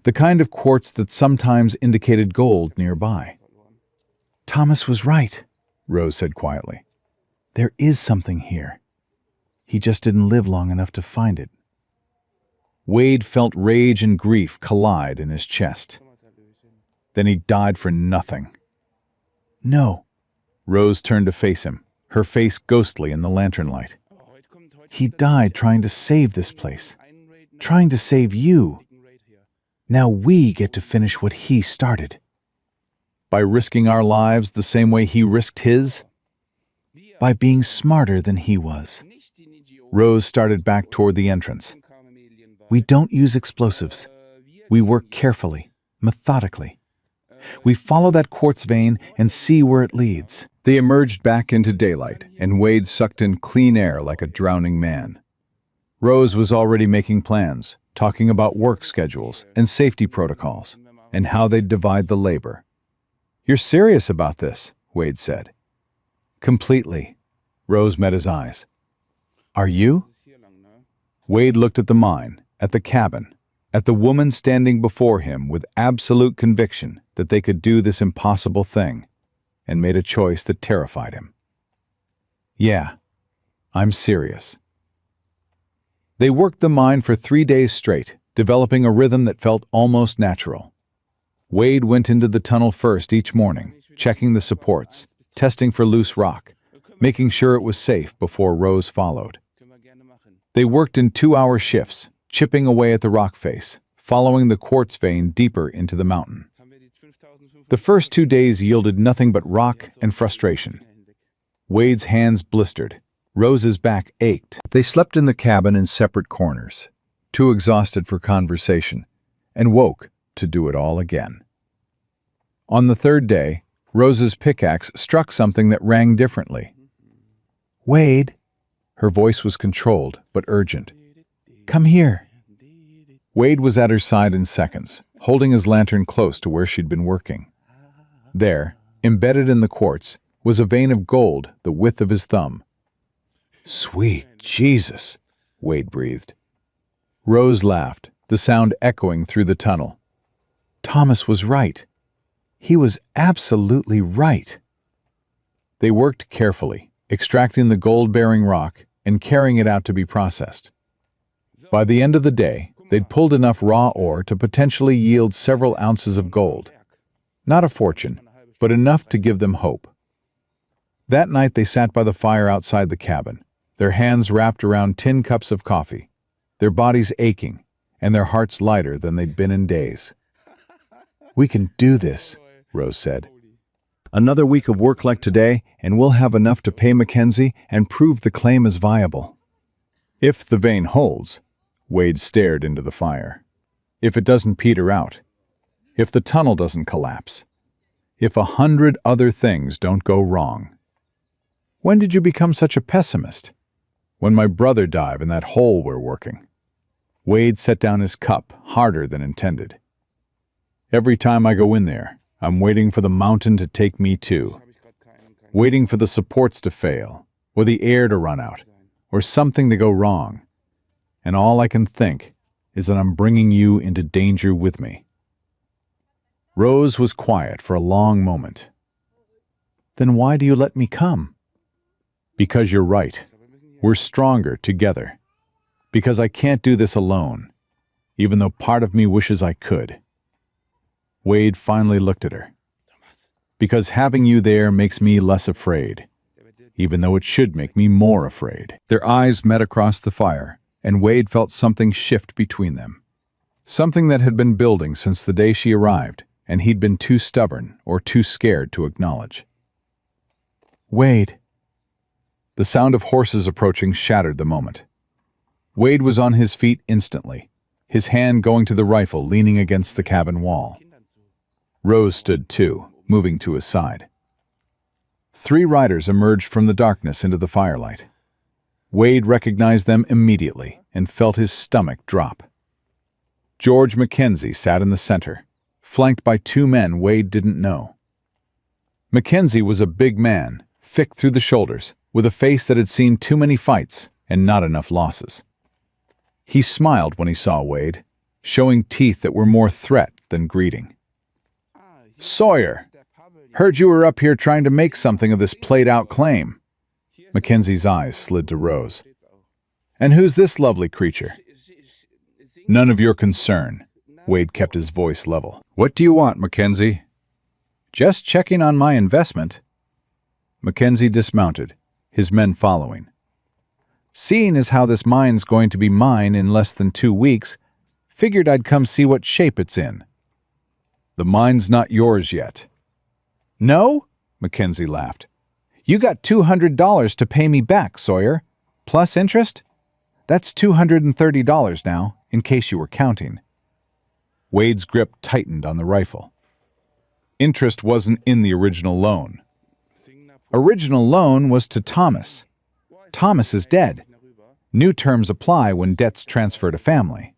The kind of quartz that sometimes indicated gold nearby. "Thomas was right," Rose said quietly. "There is something here. He just didn't live long enough to find it." Wade felt rage and grief collide in his chest. Then he died for nothing. "No." Rose turned to face him, her face ghostly in the lantern light. "He died trying to save this place. Trying to save you. Now we get to finish what he started." "By risking our lives the same way he risked his?" "By being smarter than he was." Rose started back toward the entrance. "We don't use explosives. We work carefully, methodically. We follow that quartz vein and see where it leads." They emerged back into daylight, and Wade sucked in clean air like a drowning man. Rose was already making plans, talking about work schedules and safety protocols, and how they'd divide the labor. "You're serious about this," Wade said. "Completely." Rose met his eyes. "Are you?" Wade looked at the mine, at the cabin, at the woman standing before him with absolute conviction that they could do this impossible thing, and made a choice that terrified him. "Yeah, I'm serious." They worked the mine for 3 days straight, developing a rhythm that felt almost natural. Wade went into the tunnel first each morning, checking the supports, testing for loose rock, making sure it was safe before Rose followed. They worked in 2-hour shifts, chipping away at the rock face, following the quartz vein deeper into the mountain. The first 2 days yielded nothing but rock and frustration. Wade's hands blistered. Rose's back ached. They slept in the cabin in separate corners, too exhausted for conversation, and woke to do it all again. On the 3rd day, Rose's pickaxe struck something that rang differently. "Wade," her voice was controlled but urgent. "Come here." Wade was at her side in seconds, holding his lantern close to where she'd been working. There, embedded in the quartz, was a vein of gold the width of his thumb. "Sweet Jesus," Wade breathed. Rose laughed, the sound echoing through the tunnel. "Thomas was right. He was absolutely right." They worked carefully, extracting the gold-bearing rock and carrying it out to be processed. By the end of the day, they'd pulled enough raw ore to potentially yield several ounces of gold. Not a fortune, but enough to give them hope. That night they sat by the fire outside the cabin, their hands wrapped around tin cups of coffee, their bodies aching, and their hearts lighter than they'd been in days. "We can do this," Rose said. "Another week of work like today, and we'll have enough to pay Mackenzie and prove the claim is viable." "If the vein holds," Wade stared into the fire. "If it doesn't peter out. If the tunnel doesn't collapse. If 100 other things don't go wrong." "When did you become such a pessimist?" "When my brother died in that hole we're working." Wade set down his cup harder than intended. "Every time I go in there, I'm waiting for the mountain to take me too. Waiting for the supports to fail, or the air to run out, or something to go wrong. And all I can think is that I'm bringing you into danger with me." Rose was quiet for a long moment. "Then why do you let me come?" "Because you're right. We're stronger together. Because I can't do this alone, even though part of me wishes I could." Wade finally looked at her. "Because having you there makes me less afraid, even though it should make me more afraid." Their eyes met across the fire, and Wade felt something shift between them. something that had been building since the day she arrived, and he'd been too stubborn or too scared to acknowledge. Wade. The sound of horses approaching shattered the moment. Wade was on his feet instantly, his hand going to the rifle leaning against the cabin wall. Rose stood too, moving to his side. 3 riders emerged from the darkness into the firelight. Wade recognized them immediately and felt his stomach drop. George Mackenzie sat in the center, flanked by 2 men Wade didn't know. Mackenzie was a big man, thick through the shoulders, with a face that had seen too many fights and not enough losses. He smiled when he saw Wade, showing teeth that were more threat than greeting. "Sawyer, heard you were up here trying to make something of this played-out claim." Mackenzie's eyes slid to Rose. "And who's this lovely creature?" "None of your concern." Wade kept his voice level. "What do you want, Mackenzie?" "Just checking on my investment." Mackenzie dismounted, his men following. "Seeing as how this mine's going to be mine in less than 2 weeks, figured I'd come see what shape it's in." "The mine's not yours yet." "No?" Mackenzie laughed. "You got $200 to pay me back, Sawyer. Plus interest? That's $230 now, in case you were counting." Wade's grip tightened on the rifle. Interest wasn't in the original loan. Original loan was to Thomas. Thomas is dead. New terms apply when debts transfer to family.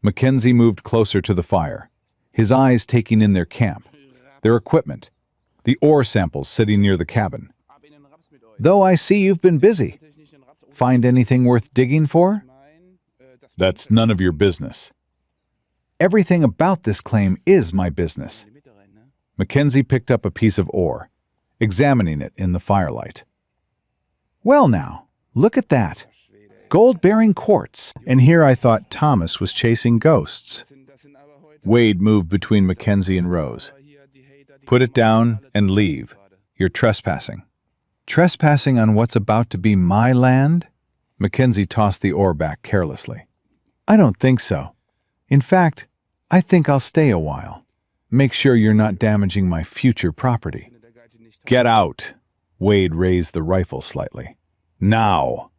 Mackenzie moved closer to the fire, his eyes taking in their camp, their equipment, the ore samples sitting near the cabin. "Though I see you've been busy. Find anything worth digging for?" "That's none of your business." "Everything about this claim is my business." Mackenzie picked up a piece of ore, examining it in the firelight. "Well now, look at that. Gold-bearing quartz. And here I thought Thomas was chasing ghosts." Wade moved between Mackenzie and Rose. "Put it down and leave. You're trespassing." "Trespassing on what's about to be my land?" Mackenzie tossed the ore back carelessly. "I don't think so. In fact, I think I'll stay a while. Make sure you're not damaging my future property." "Get out!" Wade raised the rifle slightly. "Now!"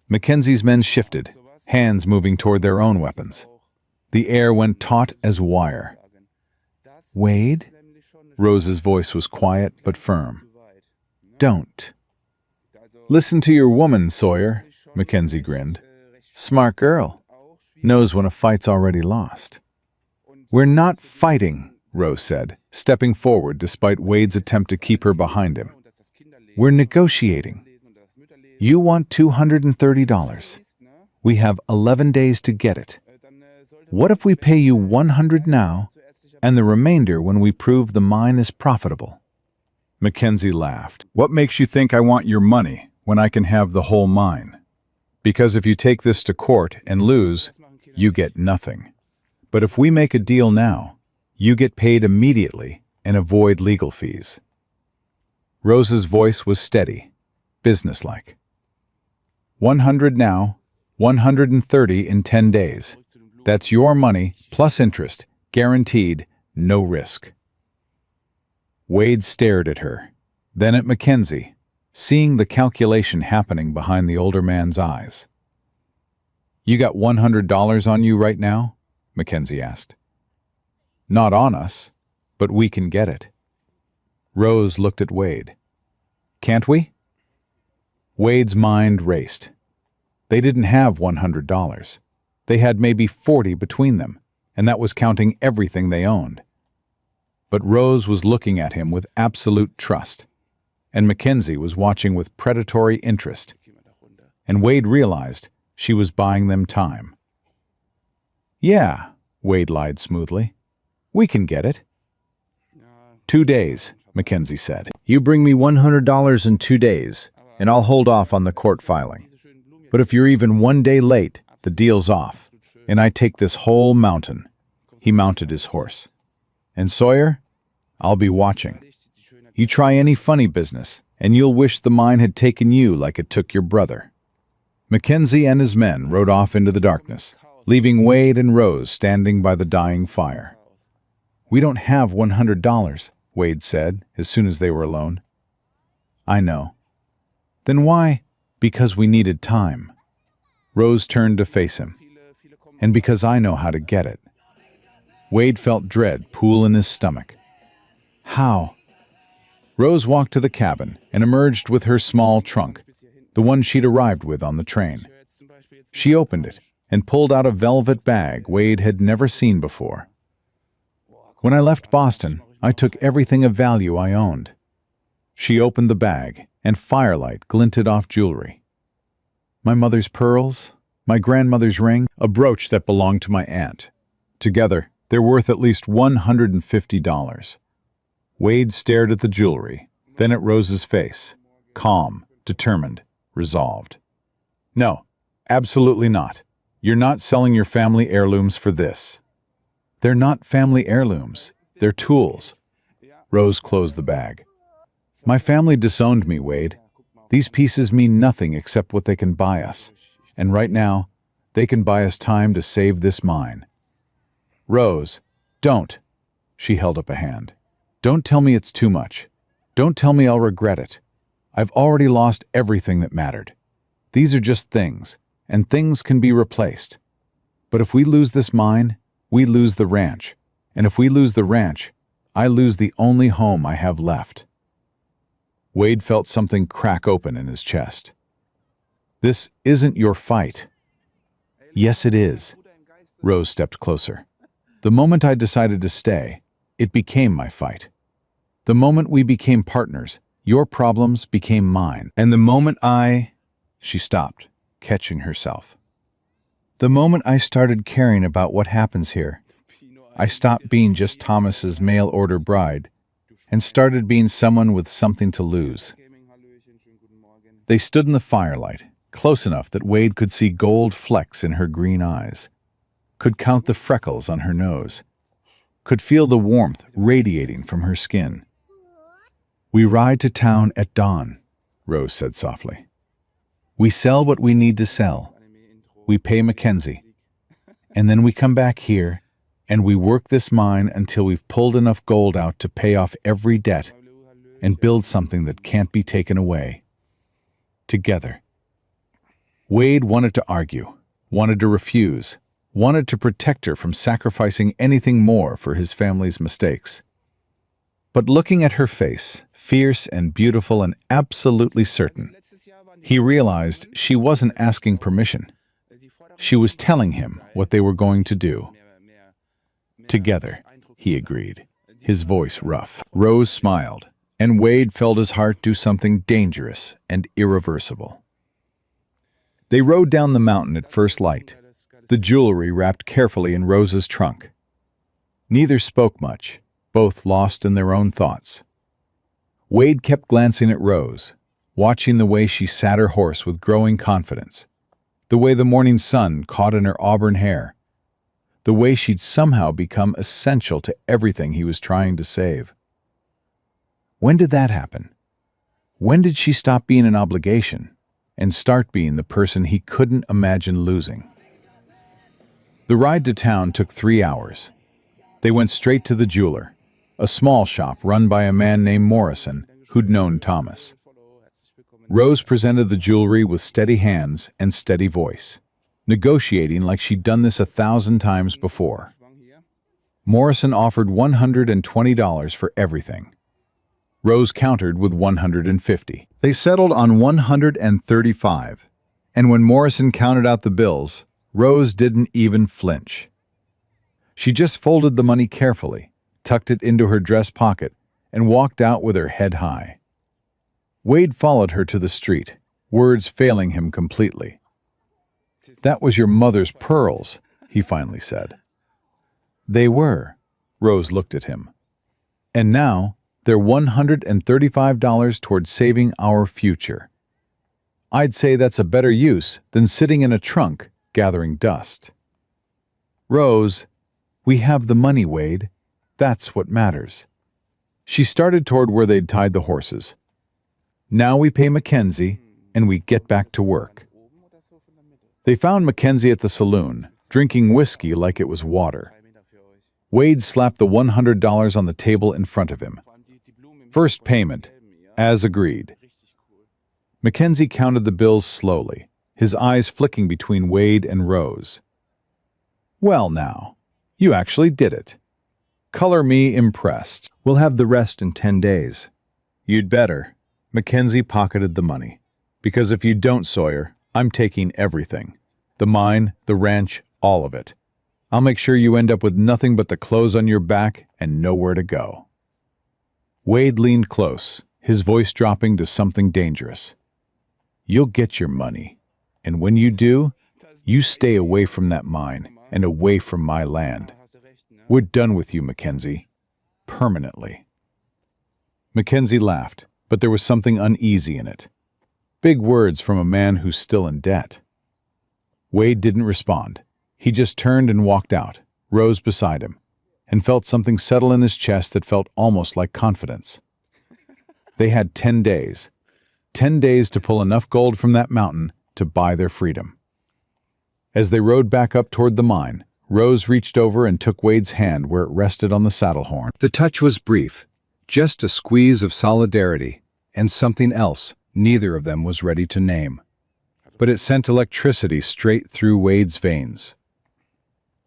Mackenzie's men shifted, hands moving toward their own weapons. The air went taut as wire. "Wade?" Rose's voice was quiet but firm. "Don't." "Listen to your woman, Sawyer," Mackenzie grinned. "Smart girl. Knows when a fight's already lost." "We're not fighting," Rose said, stepping forward despite Wade's attempt to keep her behind him. "We're negotiating. You want $230. We have 11 days to get it. What if we pay you $100 now, and the remainder when we prove the mine is profitable?" Mackenzie laughed. "What makes you think I want your money when I can have the whole mine? Because if you take this to court and lose, you get nothing. But if we make a deal now, you get paid immediately and avoid legal fees." Rose's voice was steady, businesslike. 100 now, 130 in 10 days. That's your money plus interest, guaranteed, no risk. Wade stared at her, then at Mackenzie, seeing the calculation happening behind the older man's eyes. "You got $100 on you right now?" Mackenzie asked. "Not on us, but we can get it." Rose looked at Wade. "Can't we?" Wade's mind raced. They didn't have $100. They had maybe 40 between them, and that was counting everything they owned. But Rose was looking at him with absolute trust, and Mackenzie was watching with predatory interest, and Wade realized she was buying them time. "Yeah," Wade lied smoothly. "We can get it." 2 days, Mackenzie said. "You bring me $100 in 2 days, and I'll hold off on the court filing. But if you're even 1 day late, the deal's off, and I take this whole mountain." He mounted his horse. "And Sawyer, I'll be watching. You try any funny business, and you'll wish the mine had taken you like it took your brother." Mackenzie and his men rode off into the darkness, leaving Wade and Rose standing by the dying fire. "We don't have $100, Wade said, as soon as they were alone. "I know." "Then why?" "Because we needed time." Rose turned to face him. "And because I know how to get it." Wade felt dread pool in his stomach. "How?" Rose walked to the cabin and emerged with her small trunk, the one she'd arrived with on the train. She opened it and pulled out a velvet bag Wade had never seen before. "When I left Boston, I took everything of value I owned." She opened the bag, and firelight glinted off jewelry. "My mother's pearls, my grandmother's ring, a brooch that belonged to my aunt. Together, they're worth at least $150. Wade stared at the jewelry, then at Rose's face, calm, determined, resolved. "No, absolutely not. You're not selling your family heirlooms for this." "They're not family heirlooms. They're tools." Rose closed the bag. "My family disowned me, Wade. These pieces mean nothing except what they can buy us. And right now, they can buy us time to save this mine." "Rose, don't." She held up a hand. "Don't tell me it's too much. Don't tell me I'll regret it. I've already lost everything that mattered. These are just things, and things can be replaced. But if we lose this mine, we lose the ranch. And if we lose the ranch, I lose the only home I have left." Wade felt something crack open in his chest. "This isn't your fight." "Yes, it is." Rose stepped closer. "The moment I decided to stay, it became my fight. The moment we became partners, your problems became mine. And the moment She stopped, catching herself. "The moment I started caring about what happens here, I stopped being just Thomas's mail-order bride and started being someone with something to lose." They stood in the firelight, close enough that Wade could see gold flecks in her green eyes, could count the freckles on her nose, could feel the warmth radiating from her skin. "We ride to town at dawn," Rose said softly. "We sell what we need to sell. We pay Mackenzie. And then we come back here, and we work this mine until we've pulled enough gold out to pay off every debt and build something that can't be taken away. Together." Wade wanted to argue, wanted to refuse, wanted to protect her from sacrificing anything more for his family's mistakes. But looking at her face, fierce and beautiful and absolutely certain, he realized she wasn't asking permission. She was telling him what they were going to do. "Together," he agreed, his voice rough. Rose smiled, and Wade felt his heart do something dangerous and irreversible. They rode down the mountain at first light, the jewelry wrapped carefully in Rose's trunk. Neither spoke much, both lost in their own thoughts. Wade kept glancing at Rose, watching the way she sat her horse with growing confidence, the way the morning sun caught in her auburn hair, the way she'd somehow become essential to everything he was trying to save. When did that happen? When did she stop being an obligation and start being the person he couldn't imagine losing? The ride to town took 3 hours. They went straight to the jeweler, a small shop run by a man named Morrison who'd known Thomas. Rose presented the jewelry with steady hands and steady voice, negotiating like she'd done this 1,000 times before. Morrison offered $120 for everything. Rose countered with $150. They settled on $135, and when Morrison counted out the bills, Rose didn't even flinch. She just folded the money carefully, tucked it into her dress pocket, and walked out with her head high. Wade followed her to the street, words failing him completely. "That was your mother's pearls," he finally said. "They were." Rose looked at him. "And now they're $135 toward saving our future. I'd say that's a better use than sitting in a trunk gathering dust." "Rose, we have the money, Wade. That's what matters." She started toward where they'd tied the horses. "Now we pay Mackenzie, and we get back to work." They found Mackenzie at the saloon, drinking whiskey like it was water. Wade slapped the $100 on the table in front of him. First payment, as agreed. Mackenzie counted the bills slowly, his eyes flicking between Wade and Rose. Well now, you actually did it. Color me impressed. We'll have the rest in 10 days. You'd better. Mackenzie pocketed the money. Because if you don't, Sawyer, I'm taking everything. The mine, the ranch, all of it. I'll make sure you end up with nothing but the clothes on your back and nowhere to go. Wade leaned close, his voice dropping to something dangerous. You'll get your money, and when you do, you stay away from that mine and away from my land. We're done with you, Mackenzie. Permanently. Mackenzie laughed, but there was something uneasy in it. Big words from a man who's still in debt. Wade didn't respond. He just turned and walked out, Rose beside him, and felt something settle in his chest that felt almost like confidence. They had 10 days. 10 days to pull enough gold from that mountain to buy their freedom. As they rode back up toward the mine, Rose reached over and took Wade's hand where it rested on the saddle horn. The touch was brief, just a squeeze of solidarity, and something else neither of them was ready to name. But it sent electricity straight through Wade's veins.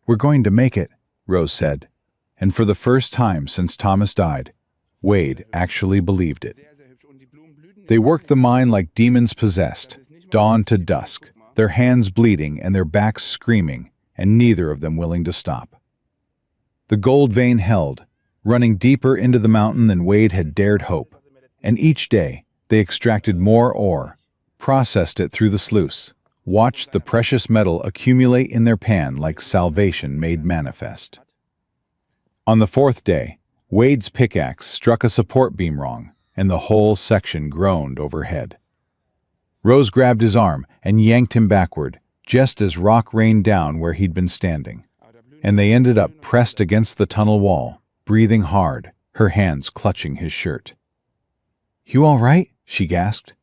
We're going to make it, Rose said, and for the first time since Thomas died, Wade actually believed it. They worked the mine like demons possessed, dawn to dusk, their hands bleeding and their backs screaming, and neither of them willing to stop. The gold vein held, running deeper into the mountain than Wade had dared hope, and each day they extracted more ore, processed it through the sluice, watched the precious metal accumulate in their pan like salvation made manifest. On the fourth day, Wade's pickaxe struck a support beam wrong, and the whole section groaned overhead. Rose grabbed his arm and yanked him backward, just as rock rained down where he'd been standing, and they ended up pressed against the tunnel wall, breathing hard, her hands clutching his shirt. "You all right?" she gasped.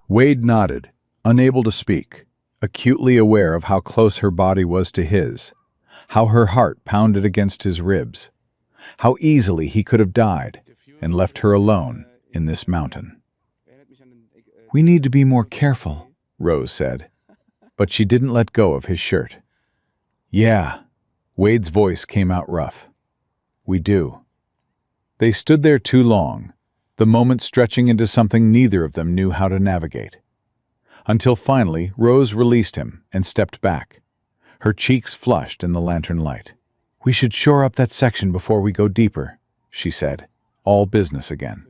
Wade nodded, unable to speak, acutely aware of how close her body was to his, how her heart pounded against his ribs, how easily he could have died and left her alone in this mountain. "We need to be more careful," Rose said, but she didn't let go of his shirt. "Yeah," Wade's voice came out rough. "We do." They stood there too long, the moment stretching into something neither of them knew how to navigate. Until finally, Rose released him and stepped back, her cheeks flushed in the lantern light. "We should shore up that section before we go deeper," she said, all business again.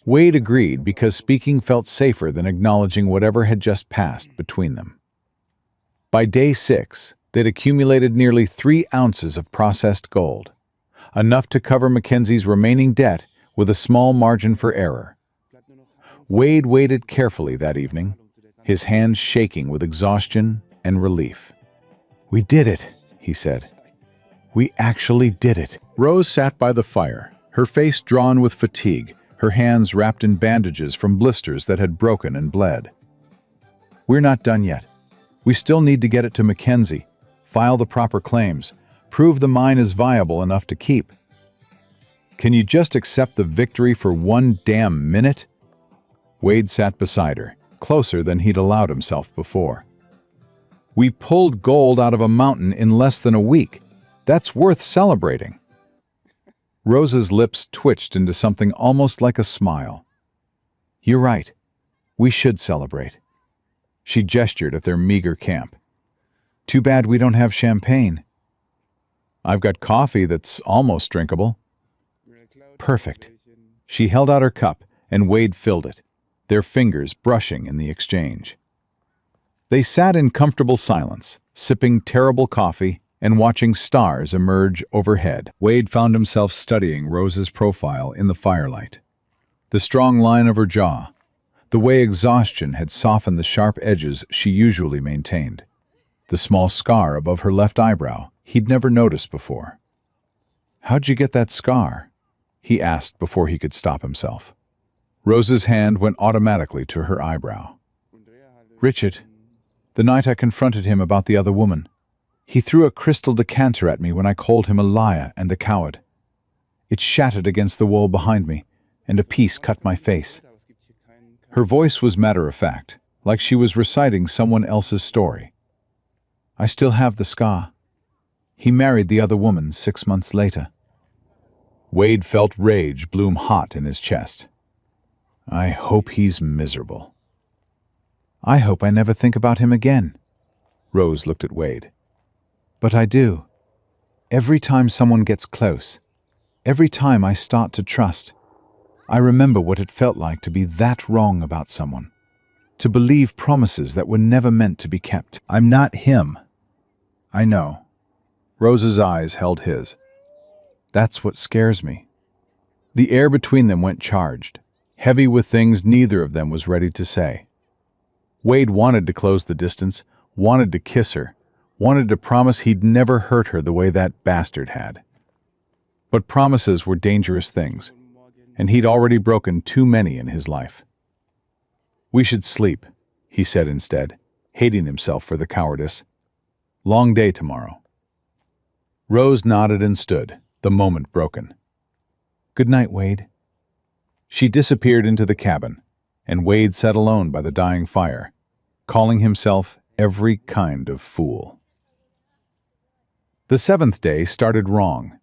Wade agreed because speaking felt safer than acknowledging whatever had just passed between them. By day 6, they'd accumulated nearly 3 ounces of processed gold, enough to cover Mackenzie's remaining debt with a small margin for error. Wade waited carefully that evening, his hands shaking with exhaustion and relief. "We did it," he said. "We actually did it." Rose sat by the fire, her face drawn with fatigue, her hands wrapped in bandages from blisters that had broken and bled. "We're not done yet. We still need to get it to Mackenzie, file the proper claims, prove the mine is viable enough to keep. Can you just accept the victory for 1 damn minute?" Wade sat beside her, closer than he'd allowed himself before. "We pulled gold out of a mountain in less than a week. That's worth celebrating." Rose's lips twitched into something almost like a smile. "You're right. We should celebrate." She gestured at their meager camp. "Too bad we don't have champagne." "I've got coffee that's almost drinkable." "Perfect." She held out her cup, and Wade filled it, their fingers brushing in the exchange. They sat in comfortable silence, sipping terrible coffee and watching stars emerge overhead. Wade found himself studying Rose's profile in the firelight. The strong line of her jaw, the way exhaustion had softened the sharp edges she usually maintained, the small scar above her left eyebrow he'd never noticed before. "How'd you get that scar?" he asked before he could stop himself. Rose's hand went automatically to her eyebrow. "Richard, the night I confronted him about the other woman. He threw a crystal decanter at me when I called him a liar and a coward. It shattered against the wall behind me, and a piece cut my face. Her voice was matter-of-fact, like she was reciting someone else's story. I still have the scar. He married the other woman 6 months later. Wade felt rage bloom hot in his chest. I hope he's miserable. I hope I never think about him again. Rose looked at Wade. But I do. Every time someone gets close, every time I start to trust, I remember what it felt like to be that wrong about someone, to believe promises that were never meant to be kept. I'm not him. I know. Rose's eyes held his. That's what scares me. The air between them went charged, heavy with things neither of them was ready to say. Wade wanted to close the distance, wanted to kiss her, wanted to promise he'd never hurt her the way that bastard had. But promises were dangerous things, and he'd already broken too many in his life. We should sleep, he said instead, hating himself for the cowardice. Long day tomorrow. Rose nodded and stood, the moment broken. Good night, Wade. She disappeared into the cabin, and Wade sat alone by the dying fire, calling himself every kind of fool. The 7th day started wrong.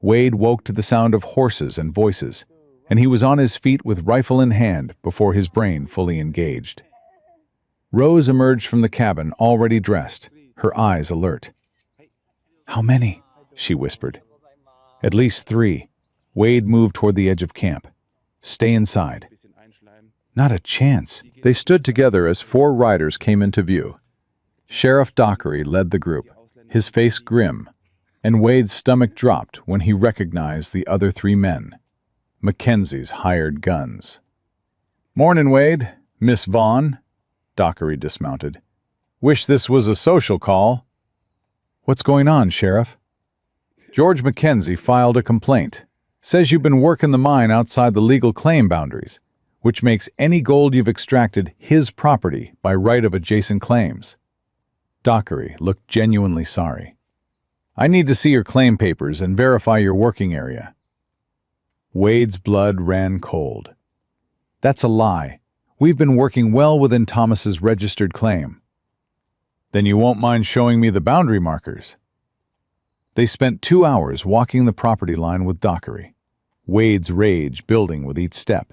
Wade woke to the sound of horses and voices, and he was on his feet with rifle in hand before his brain fully engaged. Rose emerged from the cabin already dressed, her eyes alert. How many? She whispered. At least 3. Wade moved toward the edge of camp. Stay inside. Not a chance. They stood together as 4 riders came into view. Sheriff Dockery led the group, his face grim, and Wade's stomach dropped when he recognized the other 3 men, Mackenzie's hired guns. Mornin', Wade. Miss Vaughn. Dockery dismounted. Wish this was a social call. What's going on, Sheriff? George Mackenzie filed a complaint. Says you've been working the mine outside the legal claim boundaries, which makes any gold you've extracted his property by right of adjacent claims. Dockery looked genuinely sorry. I need to see your claim papers and verify your working area. Wade's blood ran cold. That's a lie. We've been working well within Thomas's registered claim. Then you won't mind showing me the boundary markers. They spent 2 hours walking the property line with Dockery, Wade's rage building with each step.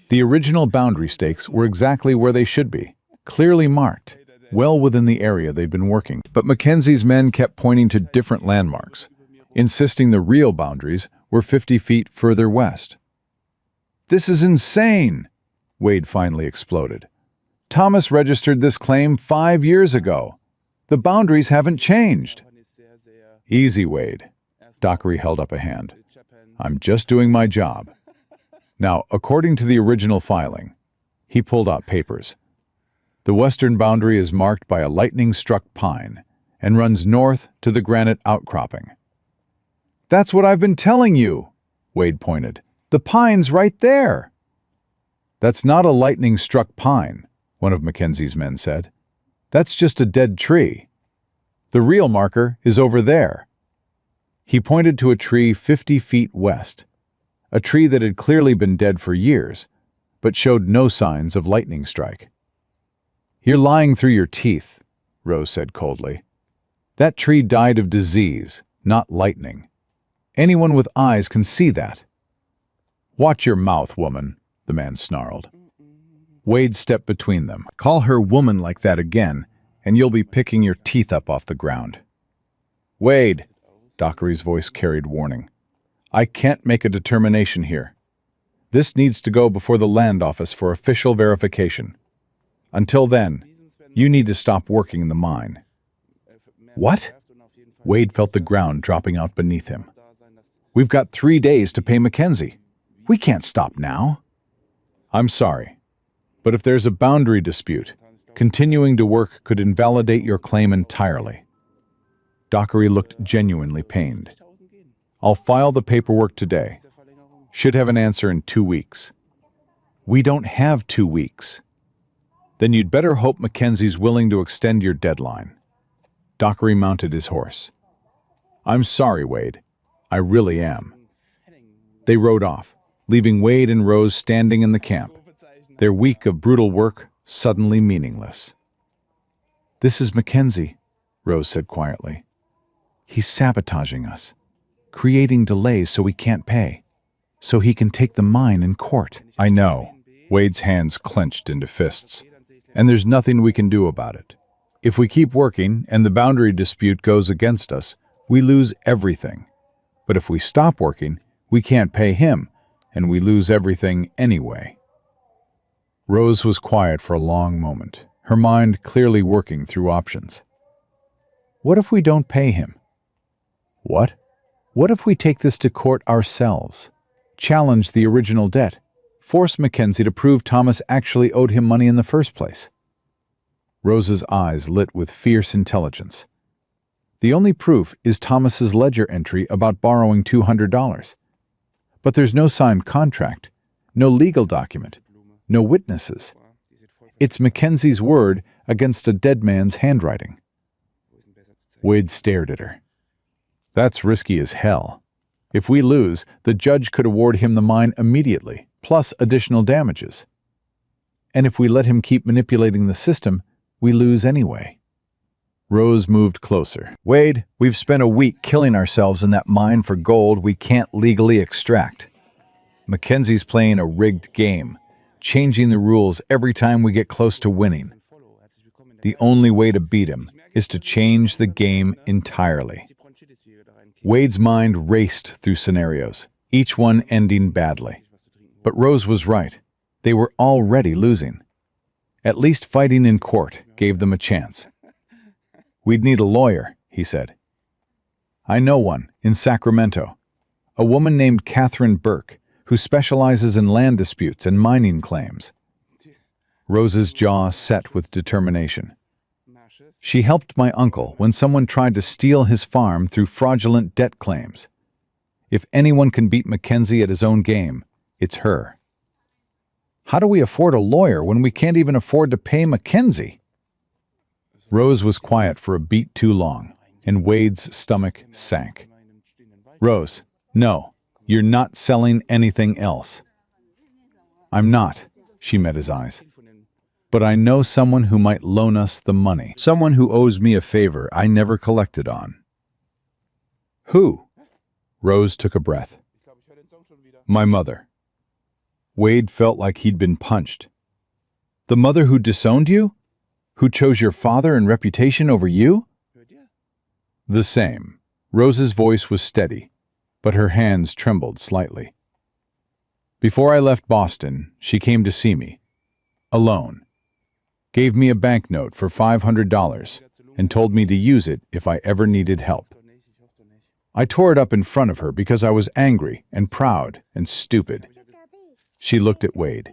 The original boundary stakes were exactly where they should be, clearly marked, well within the area they'd been working. But Mackenzie's men kept pointing to different landmarks, insisting the real boundaries were 50 feet further west. This is insane, Wade finally exploded. Thomas registered this claim 5 years ago. The boundaries haven't changed. Easy, Wade. Dockery held up a hand. I'm just doing my job. Now, according to the original filing, he pulled out papers. The western boundary is marked by a lightning-struck pine and runs north to the granite outcropping. That's what I've been telling you, Wade pointed. The pine's right there. That's not a lightning-struck pine, one of Mackenzie's men said. That's just a dead tree. The real marker is over there. He pointed to a tree 50 feet west, a tree that had clearly been dead for years, but showed no signs of lightning strike. You're lying through your teeth, Rose said coldly. That tree died of disease, not lightning. Anyone with eyes can see that. Watch your mouth, woman, the man snarled. Wade stepped between them. Call her woman like that again, and you'll be picking your teeth up off the ground. Wade, Dockery's voice carried warning. I can't make a determination here. This needs to go before the land office for official verification. Until then, you need to stop working in the mine. What? Wade felt the ground dropping out beneath him. We've got 3 days to pay Mackenzie. We can't stop now. I'm sorry, but if there's a boundary dispute, continuing to work could invalidate your claim entirely. Dockery looked genuinely pained. I'll file the paperwork today. Should have an answer in 2 weeks. We don't have 2 weeks. Then you'd better hope Mackenzie's willing to extend your deadline. Dockery mounted his horse. "I'm sorry, Wade. I really am." They rode off, leaving Wade and Rose standing in the camp, their week of brutal work suddenly meaningless. "This is Mackenzie," Rose said quietly. "He's sabotaging us, creating delays so we can't pay, so he can take the mine in court." "I know." Wade's hands clenched into fists. "And there's nothing we can do about it. If we keep working and the boundary dispute goes against us, we lose everything. But if we stop working, we can't pay him, and we lose everything anyway." Rose was quiet for a long moment, her mind clearly working through options. "What if we don't pay him?" "What?" "What if we take this to court ourselves? Challenge the original debt? Force Mackenzie to prove Thomas actually owed him money in the first place?" Rose's eyes lit with fierce intelligence. "The only proof is Thomas's ledger entry about borrowing $200. But there's no signed contract, no legal document, no witnesses. It's Mackenzie's word against a dead man's handwriting." Wade stared at her. "That's risky as hell. If we lose, the judge could award him the mine immediately, plus additional damages. And if we let him keep manipulating the system, we lose anyway." Rose moved closer. "Wade, we've spent a week killing ourselves in that mine for gold we can't legally extract. Mackenzie's playing a rigged game, changing the rules every time we get close to winning. The only way to beat him is to change the game entirely." Wade's mind raced through scenarios, each one ending badly. But Rose was right. They were already losing. At least fighting in court gave them a chance. "We'd need a lawyer," he said. "I know one, in Sacramento. A woman named Catherine Burke, who specializes in land disputes and mining claims." Rose's jaw set with determination. "She helped my uncle when someone tried to steal his farm through fraudulent debt claims. If anyone can beat Mackenzie at his own game, it's her." "How do we afford a lawyer when we can't even afford to pay Mackenzie?" Rose was quiet for a beat too long, and Wade's stomach sank. "Rose, no, you're not selling anything else." "I'm not," she met his eyes. "But I know someone who might loan us the money. Someone who owes me a favor I never collected on." "Who?" Rose took a breath. "My mother." Wade felt like he'd been punched. "The mother who disowned you? Who chose your father and reputation over you?" "The same." Rose's voice was steady, but her hands trembled slightly. "Before I left Boston, she came to see me. Alone. Gave me a banknote for $500 and told me to use it if I ever needed help. I tore it up in front of her because I was angry and proud and stupid." She looked at Wade.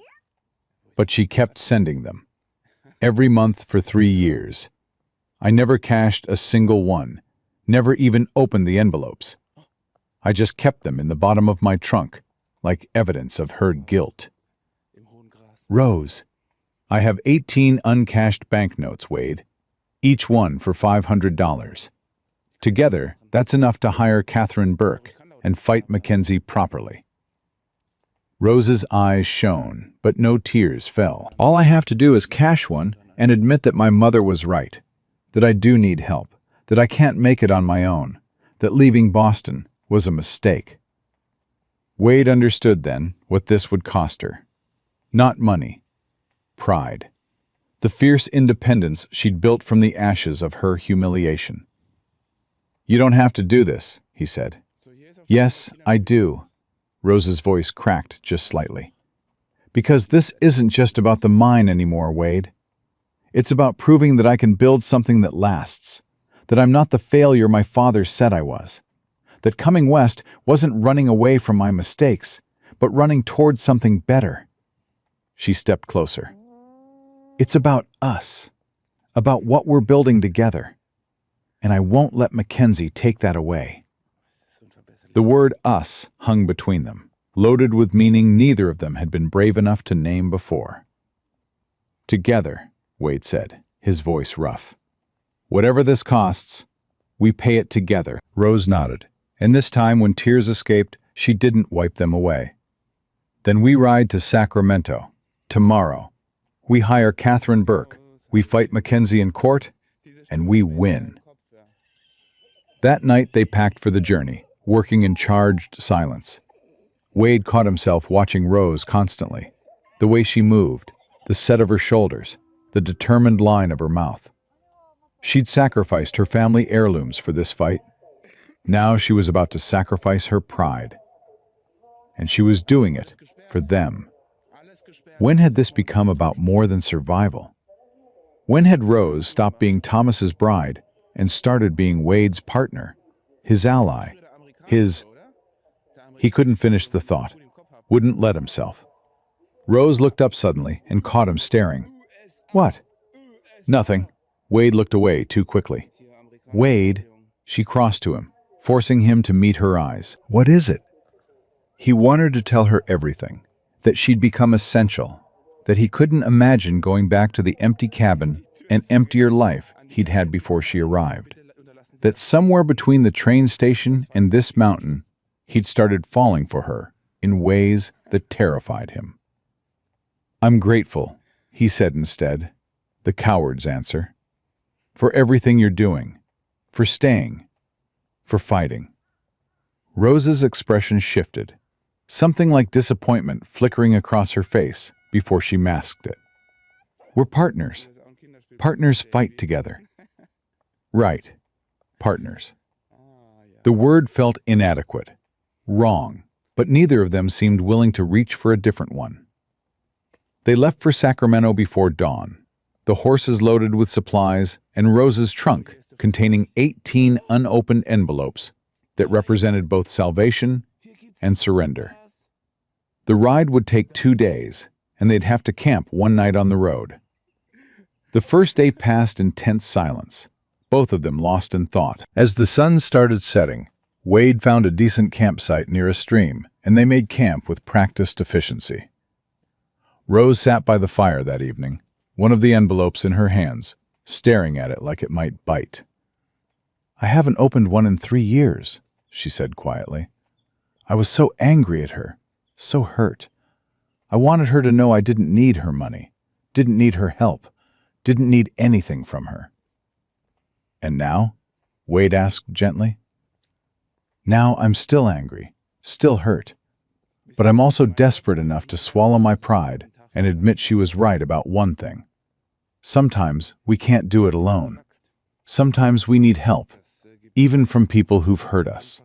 "But she kept sending them. Every month for 3 years. I never cashed a single one, never even opened the envelopes. I just kept them in the bottom of my trunk, like evidence of her guilt." "Rose, I have 18 uncashed banknotes, Wade, each one for $500. Together, that's enough to hire Catherine Burke and fight Mackenzie properly." Rose's eyes shone, but no tears fell. "All I have to do is cash one and admit that my mother was right, that I do need help, that I can't make it on my own, that leaving Boston was a mistake." Wade understood then what this would cost her. Not money. Pride. The fierce independence she'd built from the ashes of her humiliation. "You don't have to do this," he said. "Yes, I do." Rose's voice cracked just slightly. "Because this isn't just about the mine anymore, Wade. It's about proving that I can build something that lasts, that I'm not the failure my father said I was, that coming west wasn't running away from my mistakes, but running towards something better." She stepped closer. "It's about us, about what we're building together, and I won't let Mackenzie take that away." The word us hung between them, loaded with meaning neither of them had been brave enough to name before. "Together," Wade said, his voice rough. Whatever this costs, we pay it together. Rose nodded, and this time when tears escaped, she didn't wipe them away. Then we ride to Sacramento. Tomorrow. We hire Catherine Burke. We fight Mackenzie in court, and we win. That night they packed for the journey, working in charged silence. Wade caught himself watching Rose constantly. The way she moved, the set of her shoulders, the determined line of her mouth. She'd sacrificed her family heirlooms for this fight. Now she was about to sacrifice her pride. And she was doing it for them. When had this become about more than survival? When had Rose stopped being Thomas's bride and started being Wade's partner, his ally, his... He couldn't finish the thought, wouldn't let himself. Rose looked up suddenly and caught him staring. What? Nothing. Wade looked away too quickly. Wade, she crossed to him, forcing him to meet her eyes. What is it? He wanted to tell her everything, that she'd become essential, that he couldn't imagine going back to the empty cabin and emptier life he'd had before she arrived, that somewhere between the train station and this mountain, he'd started falling for her in ways that terrified him. I'm grateful, he said instead, the coward's answer, for everything you're doing, for staying, for fighting. Rose's expression shifted, something like disappointment flickering across her face before she masked it. We're partners. Partners fight together. Right. Partners. The word felt inadequate, wrong, but neither of them seemed willing to reach for a different one. They left for Sacramento before dawn, the horses loaded with supplies and Rose's trunk containing 18 unopened envelopes that represented both salvation and surrender. The ride would take 2 days, and they'd have to camp one night on the road. The first day passed in tense silence, both of them lost in thought. As the sun started setting, Wade found a decent campsite near a stream, and they made camp with practiced efficiency. Rose sat by the fire that evening, one of the envelopes in her hands, staring at it like it might bite. I haven't opened one in 3 years, she said quietly. I was so angry at her, so hurt. I wanted her to know I didn't need her money, didn't need her help, didn't need anything from her. And now? Wade asked gently. Now I'm still angry, still hurt, but I'm also desperate enough to swallow my pride and admit she was right about one thing. Sometimes we can't do it alone. Sometimes we need help, even from people who've hurt us.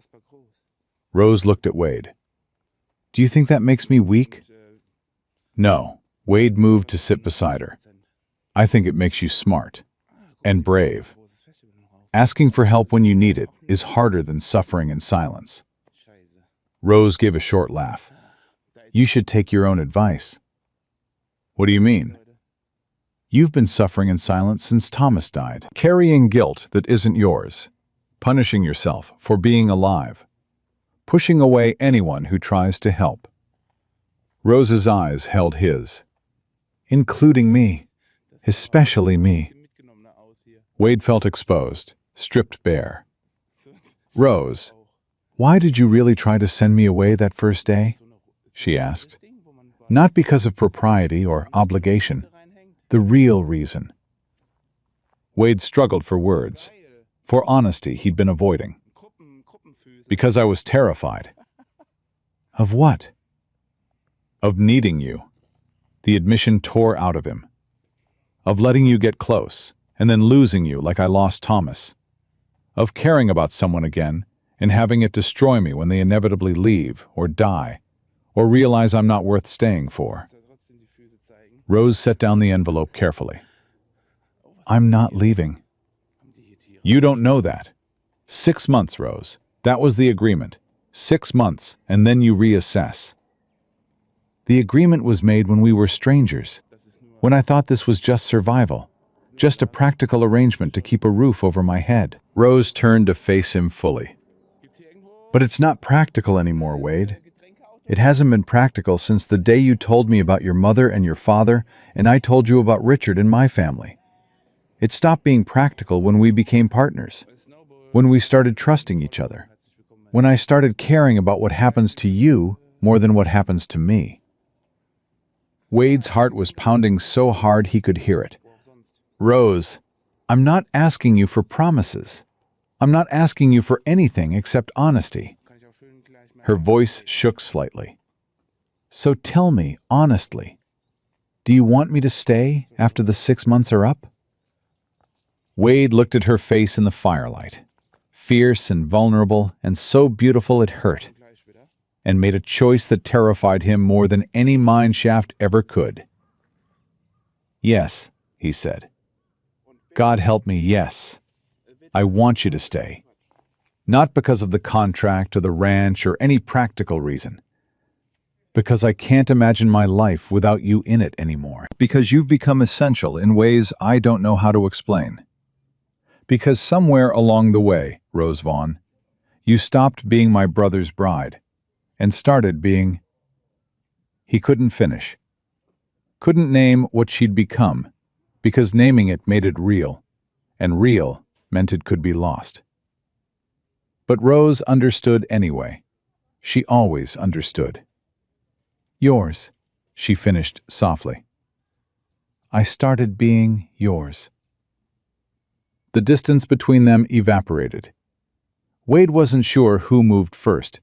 Rose looked at Wade. Do you think that makes me weak? No. Wade moved to sit beside her. I think it makes you smart and brave. Asking for help when you need it is harder than suffering in silence. Rose gave a short laugh. You should take your own advice. What do you mean? You've been suffering in silence since Thomas died, carrying guilt that isn't yours, punishing yourself for being alive, pushing away anyone who tries to help. Rose's eyes held his. Including me, especially me. Wade felt exposed, stripped bare. Rose, why did you really try to send me away that first day? She asked. Not because of propriety or obligation. The real reason. Wade struggled for words, for honesty he'd been avoiding. Because I was terrified. Of what? Of needing you. The admission tore out of him. Of letting you get close, and then losing you like I lost Thomas. Of caring about someone again, and having it destroy me when they inevitably leave, or die, or realize I'm not worth staying for. Rose set down the envelope carefully. I'm not leaving. You don't know that. 6 months, Rose. That was the agreement. 6 months, and then you reassess. The agreement was made when we were strangers, when I thought this was just survival, just a practical arrangement to keep a roof over my head. Rose turned to face him fully. But it's not practical anymore, Wade. It hasn't been practical since the day you told me about your mother and your father, and I told you about Richard and my family. It stopped being practical when we became partners, when we started trusting each other, when I started caring about what happens to you more than what happens to me. Wade's heart was pounding so hard he could hear it. Rose, I'm not asking you for promises. I'm not asking you for anything except honesty. Her voice shook slightly. So tell me, honestly, do you want me to stay after the 6 months are up? Wade looked at her face in the firelight, fierce and vulnerable and so beautiful it hurt, and made a choice that terrified him more than any mine shaft ever could. Yes, he said. God help me, yes. I want you to stay. Not because of the contract or the ranch or any practical reason. Because I can't imagine my life without you in it anymore. Because you've become essential in ways I don't know how to explain. Because somewhere along the way, Rose Vaughn, you stopped being my brother's bride and started being... He couldn't finish. Couldn't name what she'd become, because naming it made it real, and real meant it could be lost. But Rose understood anyway. She always understood. Yours, she finished softly. I started being yours. The distance between them evaporated. Wade wasn't sure who moved first,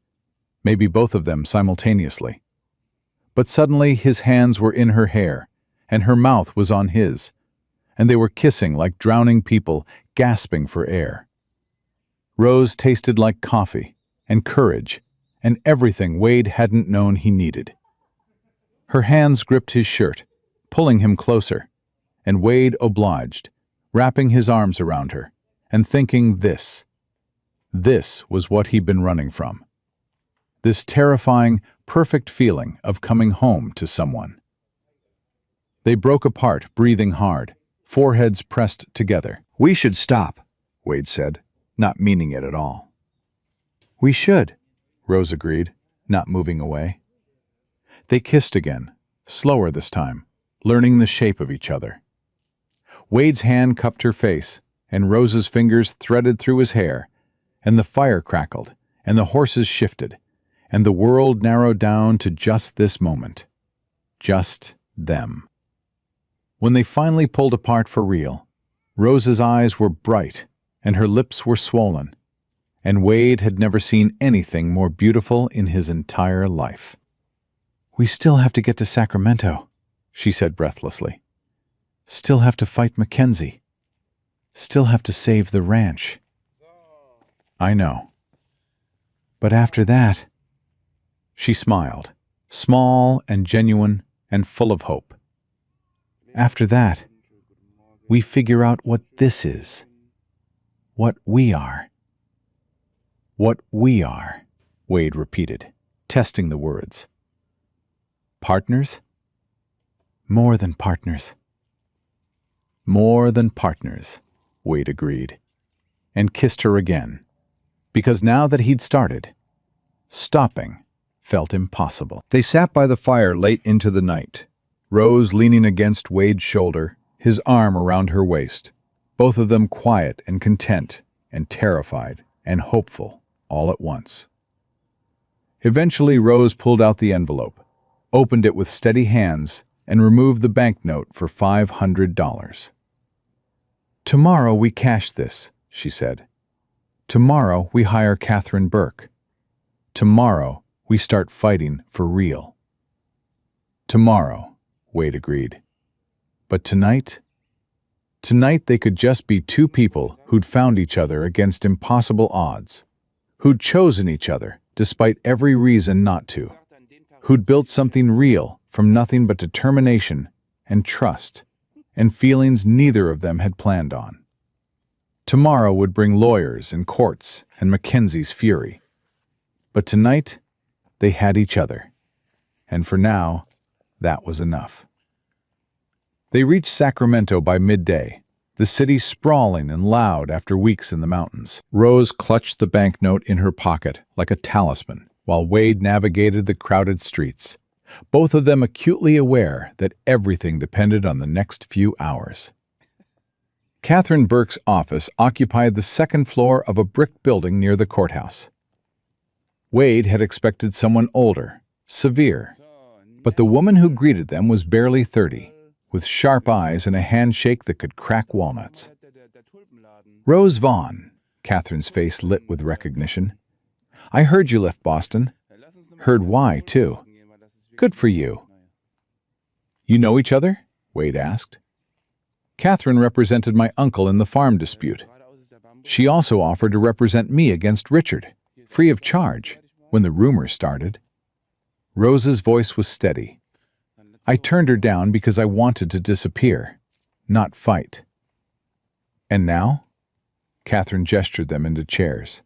maybe both of them simultaneously. But suddenly his hands were in her hair, and her mouth was on his, and they were kissing like drowning people, gasping for air. Rose tasted like coffee, and courage, and everything Wade hadn't known he needed. Her hands gripped his shirt, pulling him closer, and Wade obliged, wrapping his arms around her, and thinking this was what he'd been running from. This terrifying, perfect feeling of coming home to someone. They broke apart, breathing hard, foreheads pressed together. We should stop, Wade said, not meaning it at all. We should, Rose agreed, not moving away. They kissed again, slower this time, learning the shape of each other. Wade's hand cupped her face, and Rose's fingers threaded through his hair, and the fire crackled, and the horses shifted, and the world narrowed down to just this moment. Just them. When they finally pulled apart for real, Rose's eyes were bright, and her lips were swollen, and Wade had never seen anything more beautiful in his entire life. We still have to get to Sacramento, she said breathlessly. Still have to fight Mackenzie. Still have to save the ranch. I know. But after that... She smiled, small and genuine and full of hope. After that, we figure out what this is. What we are. What we are, Wade repeated, testing the words. Partners? More than partners. More than partners, Wade agreed, and kissed her again, because now that he'd started, stopping felt impossible. They sat by the fire late into the night, Rose leaning against Wade's shoulder, his arm around her waist, both of them quiet and content and terrified and hopeful all at once. Eventually Rose pulled out the envelope, opened it with steady hands, and removed the banknote for $500. Tomorrow we cash this, she said. Tomorrow we hire Catherine Burke. Tomorrow we start fighting for real. Tomorrow, Wade agreed. But tonight? Tonight they could just be two people who'd found each other against impossible odds, who'd chosen each other despite every reason not to, who'd built something real from nothing but determination and trust and feelings neither of them had planned on. Tomorrow would bring lawyers and courts and Mackenzie's fury. But tonight, they had each other. And for now, that was enough. They reached Sacramento by midday, the city sprawling and loud after weeks in the mountains. Rose clutched the banknote in her pocket like a talisman, while Wade navigated the crowded streets, both of them acutely aware that everything depended on the next few hours. Catherine Burke's office occupied the second floor of a brick building near the courthouse. Wade had expected someone older, severe, but the woman who greeted them was barely 30, with sharp eyes and a handshake that could crack walnuts. Rose Vaughn, Catherine's face lit with recognition. I heard you left Boston. Heard why, too. Good for you. You know each other? Wade asked. Catherine represented my uncle in the farm dispute. She also offered to represent me against Richard, free of charge, when the rumors started. Rose's voice was steady. I turned her down because I wanted to disappear, not fight. And now? Catherine gestured them into chairs.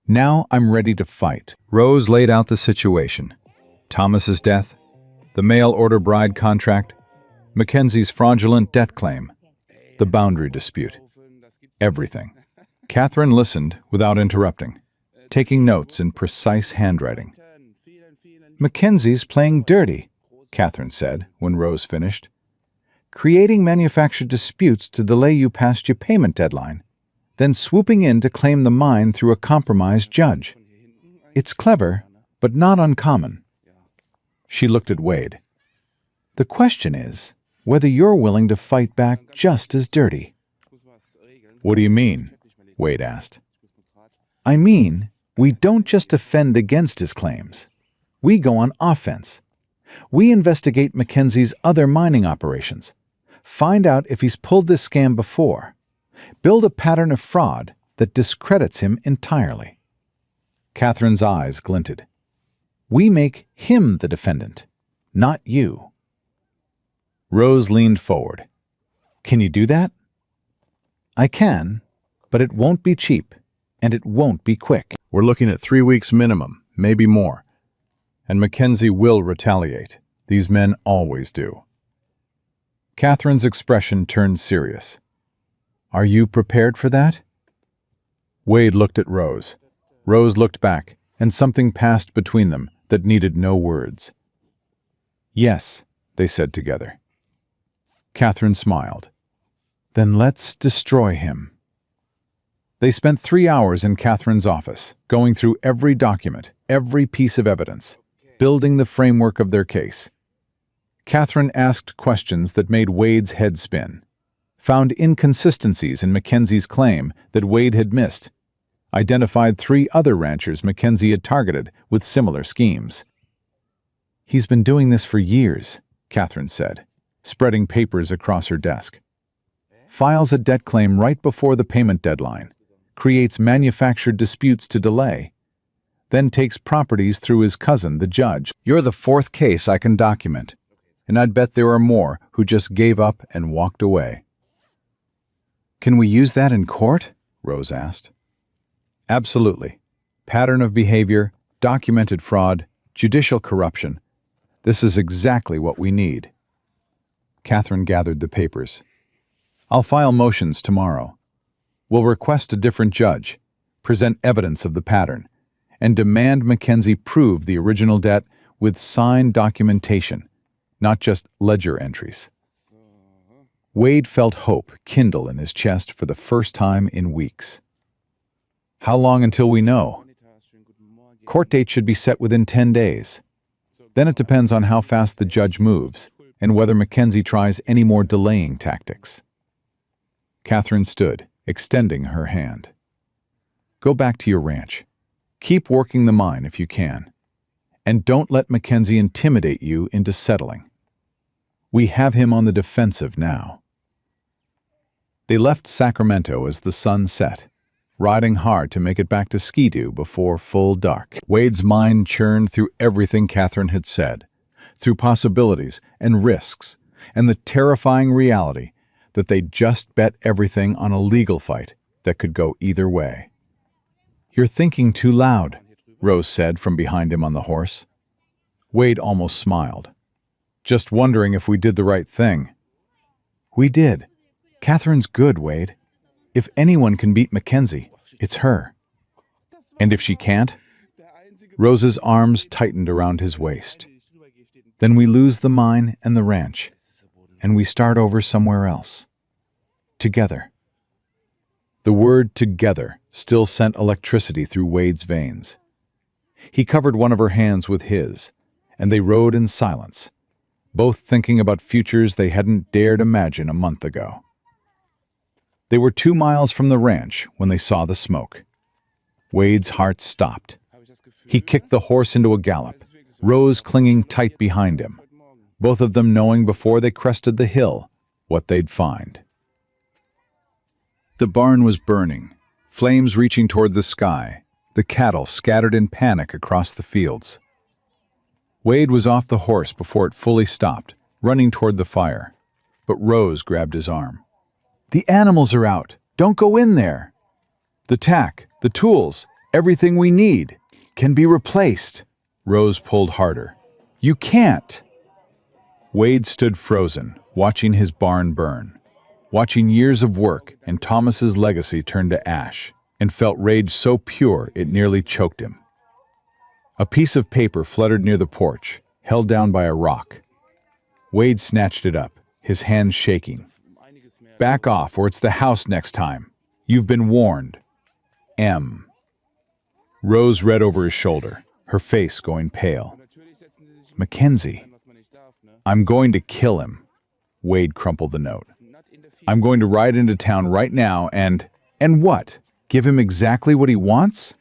Now I'm ready to fight. Rose laid out the situation. Thomas's death, the mail-order bride contract, Mackenzie's fraudulent death claim, the boundary dispute. Everything. Catherine listened without interrupting, taking notes in precise handwriting. Mackenzie's playing dirty, Catherine said when Rose finished. Creating manufactured disputes to delay you past your payment deadline, then swooping in to claim the mine through a compromised judge. It's clever, but not uncommon. She looked at Wade. The question is whether you're willing to fight back just as dirty. What do you mean? Wade asked. I mean, we don't just defend against his claims. We go on offense. We investigate Mackenzie's other mining operations, find out if he's pulled this scam before, build a pattern of fraud that discredits him entirely. Catherine's eyes glinted. We make him the defendant, not you. Rose leaned forward. Can you do that? I can, but it won't be cheap, and it won't be quick. We're looking at 3 weeks minimum, maybe more. And Mackenzie will retaliate. These men always do. Catherine's expression turned serious. Are you prepared for that? Wade looked at Rose. Rose looked back, and something passed between them that needed no words. Yes, they said together. Catherine smiled. Then let's destroy him. They spent 3 hours in Catherine's office, going through every document, every piece of evidence, building the framework of their case. Catherine asked questions that made Wade's head spin, found inconsistencies in Mackenzie's claim that Wade had missed, identified 3 other ranchers Mackenzie had targeted with similar schemes. He's been doing this for years, Catherine said, spreading papers across her desk. Files a debt claim right before the payment deadline, creates manufactured disputes to delay, then takes properties through his cousin, the judge. You're the 4th case I can document, and I'd bet there are more who just gave up and walked away. Can we use that in court? Rose asked. Absolutely. Pattern of behavior, documented fraud, judicial corruption. This is exactly what we need. Catherine gathered the papers. I'll file motions tomorrow. We'll request a different judge, present evidence of the pattern, and demand Mackenzie prove the original debt with signed documentation, not just ledger entries. Wade felt hope kindle in his chest for the first time in weeks. How long until we know? Court date should be set within 10 days. Then it depends on how fast the judge moves and whether Mackenzie tries any more delaying tactics. Catherine stood, extending her hand. Go back to your ranch. Keep working the mine if you can. And don't let Mackenzie intimidate you into settling. We have him on the defensive now. They left Sacramento as the sun set, riding hard to make it back to Ski-Doo before full dark. Wade's mind churned through everything Catherine had said, through possibilities and risks, and the terrifying reality that they'd just bet everything on a legal fight that could go either way. You're thinking too loud, Rose said from behind him on the horse. Wade almost smiled. Just wondering if we did the right thing. We did. Catherine's good, Wade. If anyone can beat Mackenzie, it's her. And if she can't? Rose's arms tightened around his waist. Then we lose the mine and the ranch, and we start over somewhere else. together." The word "together" still sent electricity through Wade's veins. He covered one of her hands with his, and they rode in silence, both thinking about futures they hadn't dared imagine a month ago. They were 2 miles from the ranch when they saw the smoke. Wade's heart stopped. He kicked the horse into a gallop, Rose clinging tight behind him, both of them knowing before they crested the hill what they'd find. The barn was burning, flames reaching toward the sky, the cattle scattered in panic across the fields. Wade was off the horse before it fully stopped, running toward the fire, but Rose grabbed his arm. "The animals are out. Don't go in there. The tack, the tools, everything we need can be replaced." Rose pulled harder. "You can't." Wade stood frozen, watching his barn burn, watching years of work and Thomas's legacy turn to ash, and felt rage so pure it nearly choked him. A piece of paper fluttered near the porch, held down by a rock. Wade snatched it up, his hands shaking. "Back off, or it's the house next time. You've been warned. M." Rose read over his shoulder, her face going pale. "Mackenzie." "I'm going to kill him." Wade crumpled the note. "I'm going to ride into town right now and what? Give him exactly what he wants?"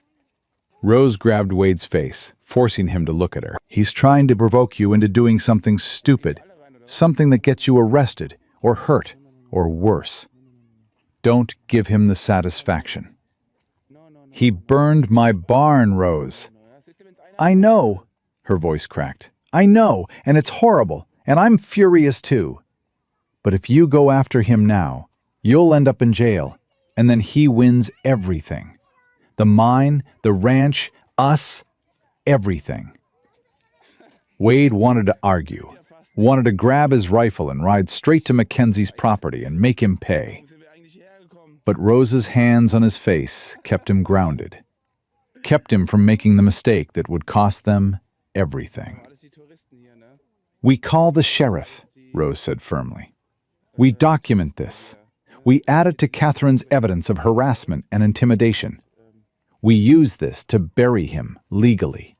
Rose grabbed Wade's face, forcing him to look at her. "He's trying to provoke you into doing something stupid, something that gets you arrested, or hurt, or worse. Don't give him the satisfaction." "He burned my barn, Rose." "I know," her voice cracked. "I know, and it's horrible, and I'm furious too. But if you go after him now, you'll end up in jail, and then he wins everything. The mine, the ranch, us, everything." Wade wanted to argue, wanted to grab his rifle and ride straight to Mackenzie's property and make him pay. But Rose's hands on his face kept him grounded, kept him from making the mistake that would cost them everything. "We call the sheriff," Rose said firmly. "We document this. We add it to Catherine's evidence of harassment and intimidation. We use this to bury him legally."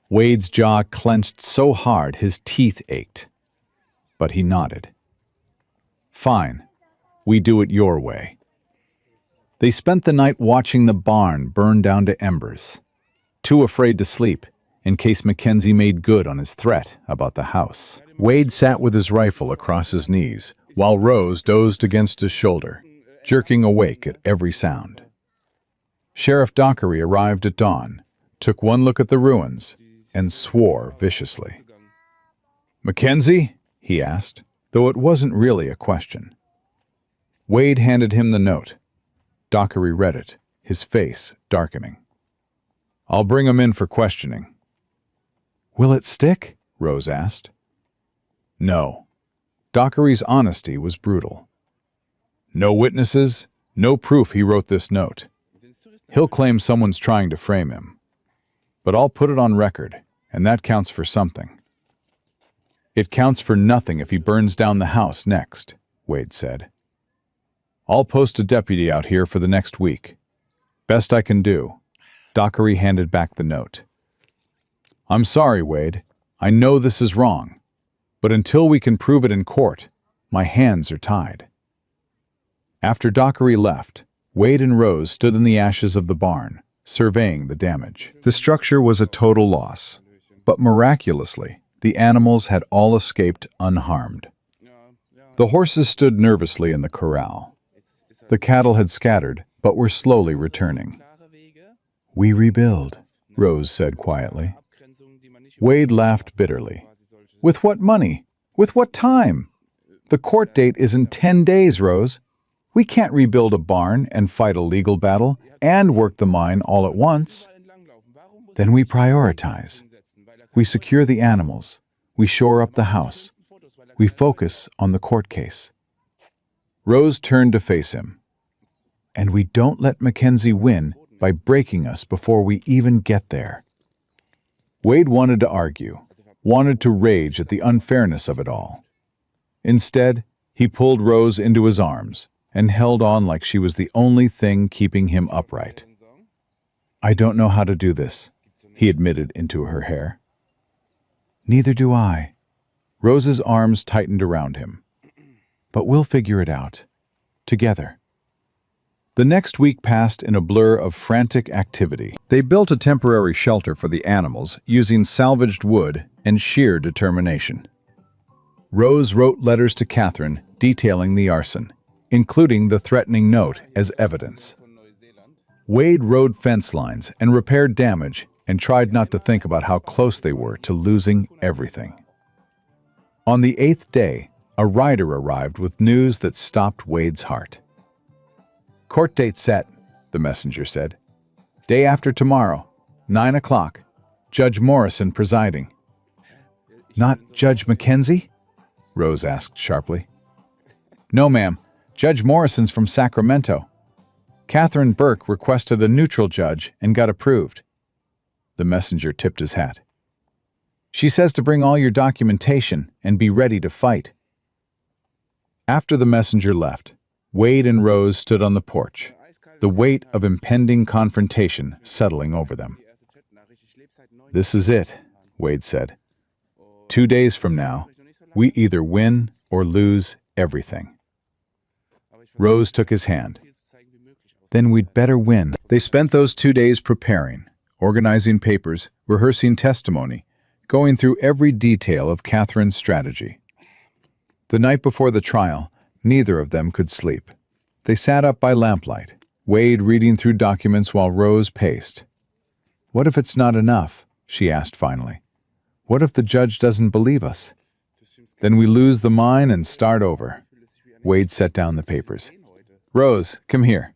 Wade's jaw clenched so hard his teeth ached. But he nodded. "Fine. We do it your way." They spent the night watching the barn burn down to embers, too afraid to sleep in case Mackenzie made good on his threat about the house. Wade sat with his rifle across his knees, while Rose dozed against his shoulder, jerking awake at every sound. Sheriff Dockery arrived at dawn, took one look at the ruins, and swore viciously. "Mackenzie?" he asked, though it wasn't really a question. Wade handed him the note. Dockery read it, his face darkening. "I'll bring him in for questioning." "Will it stick?" Rose asked. "No." Dockery's honesty was brutal. "No witnesses, no proof he wrote this note. He'll claim someone's trying to frame him. But I'll put it on record, and that counts for something." "It counts for nothing if he burns down the house next," Wade said. "I'll post a deputy out here for the next week. Best I can do." Dockery handed back the note. "I'm sorry, Wade. I know this is wrong. But until we can prove it in court, my hands are tied." After Dockery left, Wade and Rose stood in the ashes of the barn, surveying the damage. The structure was a total loss, but miraculously, the animals had all escaped unharmed. The horses stood nervously in the corral. The cattle had scattered, but were slowly returning. "We rebuild," Rose said quietly. Wade laughed bitterly. "With what money? With what time? The court date is in 10 days, Rose. We can't rebuild a barn and fight a legal battle and work the mine all at once." "Then we prioritize. We secure the animals. We shore up the house. We focus on the court case." Rose turned to face him. "And we don't let Mackenzie win by breaking us before we even get there." Wade wanted to argue, wanted to rage at the unfairness of it all. Instead, He pulled Rose into his arms and held on like she was the only thing keeping him upright. "I don't know how to do this," he admitted into her hair. "Neither do I." Rose's arms tightened around him. "But we'll figure it out. Together." The next week passed in a blur of frantic activity. They built a temporary shelter for the animals using salvaged wood and sheer determination. Rose wrote letters to Catherine detailing the arson, including the threatening note as evidence. Wade rode fence lines and repaired damage and tried not to think about how close they were to losing everything. On the 8th day, a rider arrived with news that stopped Wade's heart. "Court date set," the messenger said. "Day after tomorrow, 9 o'clock. Judge Morrison presiding." "Not Judge Mackenzie?" Rose asked sharply. "No, ma'am. Judge Morrison's from Sacramento. Catherine Burke requested a neutral judge and got approved." The messenger tipped his hat. "She says to bring all your documentation and be ready to fight." After the messenger left, Wade and Rose stood on the porch, the weight of impending confrontation settling over them. "This is it," Wade said. "2 days from now, we either win or lose everything." Rose took his hand. "Then we'd better win." They spent those 2 days preparing, organizing papers, rehearsing testimony, going through every detail of Catherine's strategy. The night before the trial, neither of them could sleep. They sat up by lamplight, Wade reading through documents while Rose paced. "What if it's not enough?" she asked finally. "What if the judge doesn't believe us? Then we lose the mine and start over." Wade set down the papers. "Rose, come here."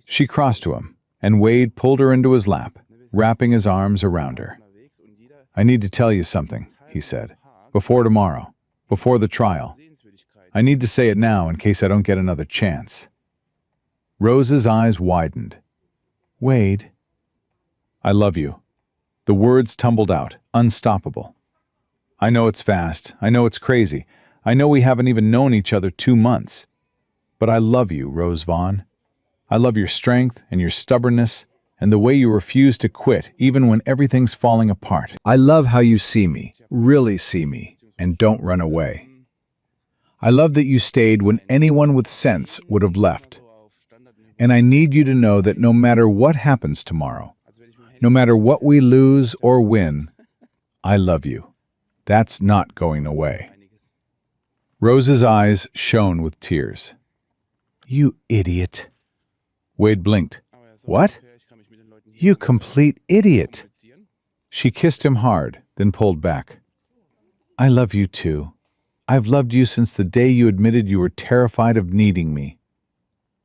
She crossed to him, and Wade pulled her into his lap, wrapping his arms around her. "I need to tell you something," he said. "Before tomorrow, before the trial. I need to say it now in case I don't get another chance." Rose's eyes widened. "Wade." "I love you." The words tumbled out, unstoppable. "I know it's fast. I know it's crazy. I know we haven't even known each other 2 months. But I love you, Rose Vaughn. I love your strength and your stubbornness and the way you refuse to quit even when everything's falling apart. I love how you see me, really see me, and don't run away. I love that you stayed when anyone with sense would have left. And I need you to know that no matter what happens tomorrow, no matter what we lose or win, I love you. That's not going away." Rose's eyes shone with tears. "You idiot." Wade blinked. "What?" "You complete idiot." She kissed him hard, then pulled back. "I love you too. I've loved you since the day you admitted you were terrified of needing me.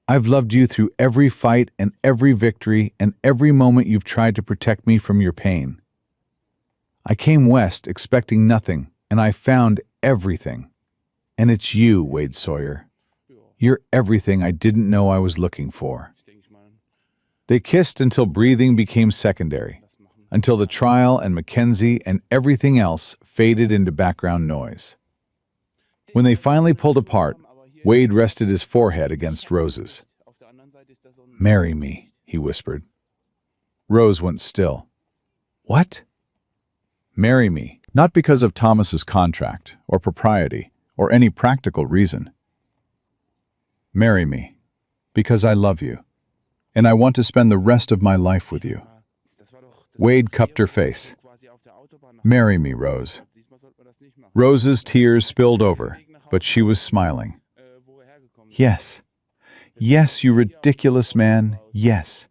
I've loved you through every fight and every victory and every moment you've tried to protect me from your pain. I came west expecting nothing, and I found everything. And it's you, Wade Sawyer. You're everything I didn't know I was looking for." They kissed until breathing became secondary, until the trial and Mackenzie and everything else faded into background noise. When they finally pulled apart, Wade rested his forehead against Rose's. "Marry me," he whispered. Rose went still. "What?" "Marry me, not because of Thomas's contract or propriety or any practical reason. Marry me, because I love you, and I want to spend the rest of my life with you." Wade cupped her face. "Marry me, Rose." Rose's tears spilled over, but she was smiling. "Yes. Yes, you ridiculous man, yes."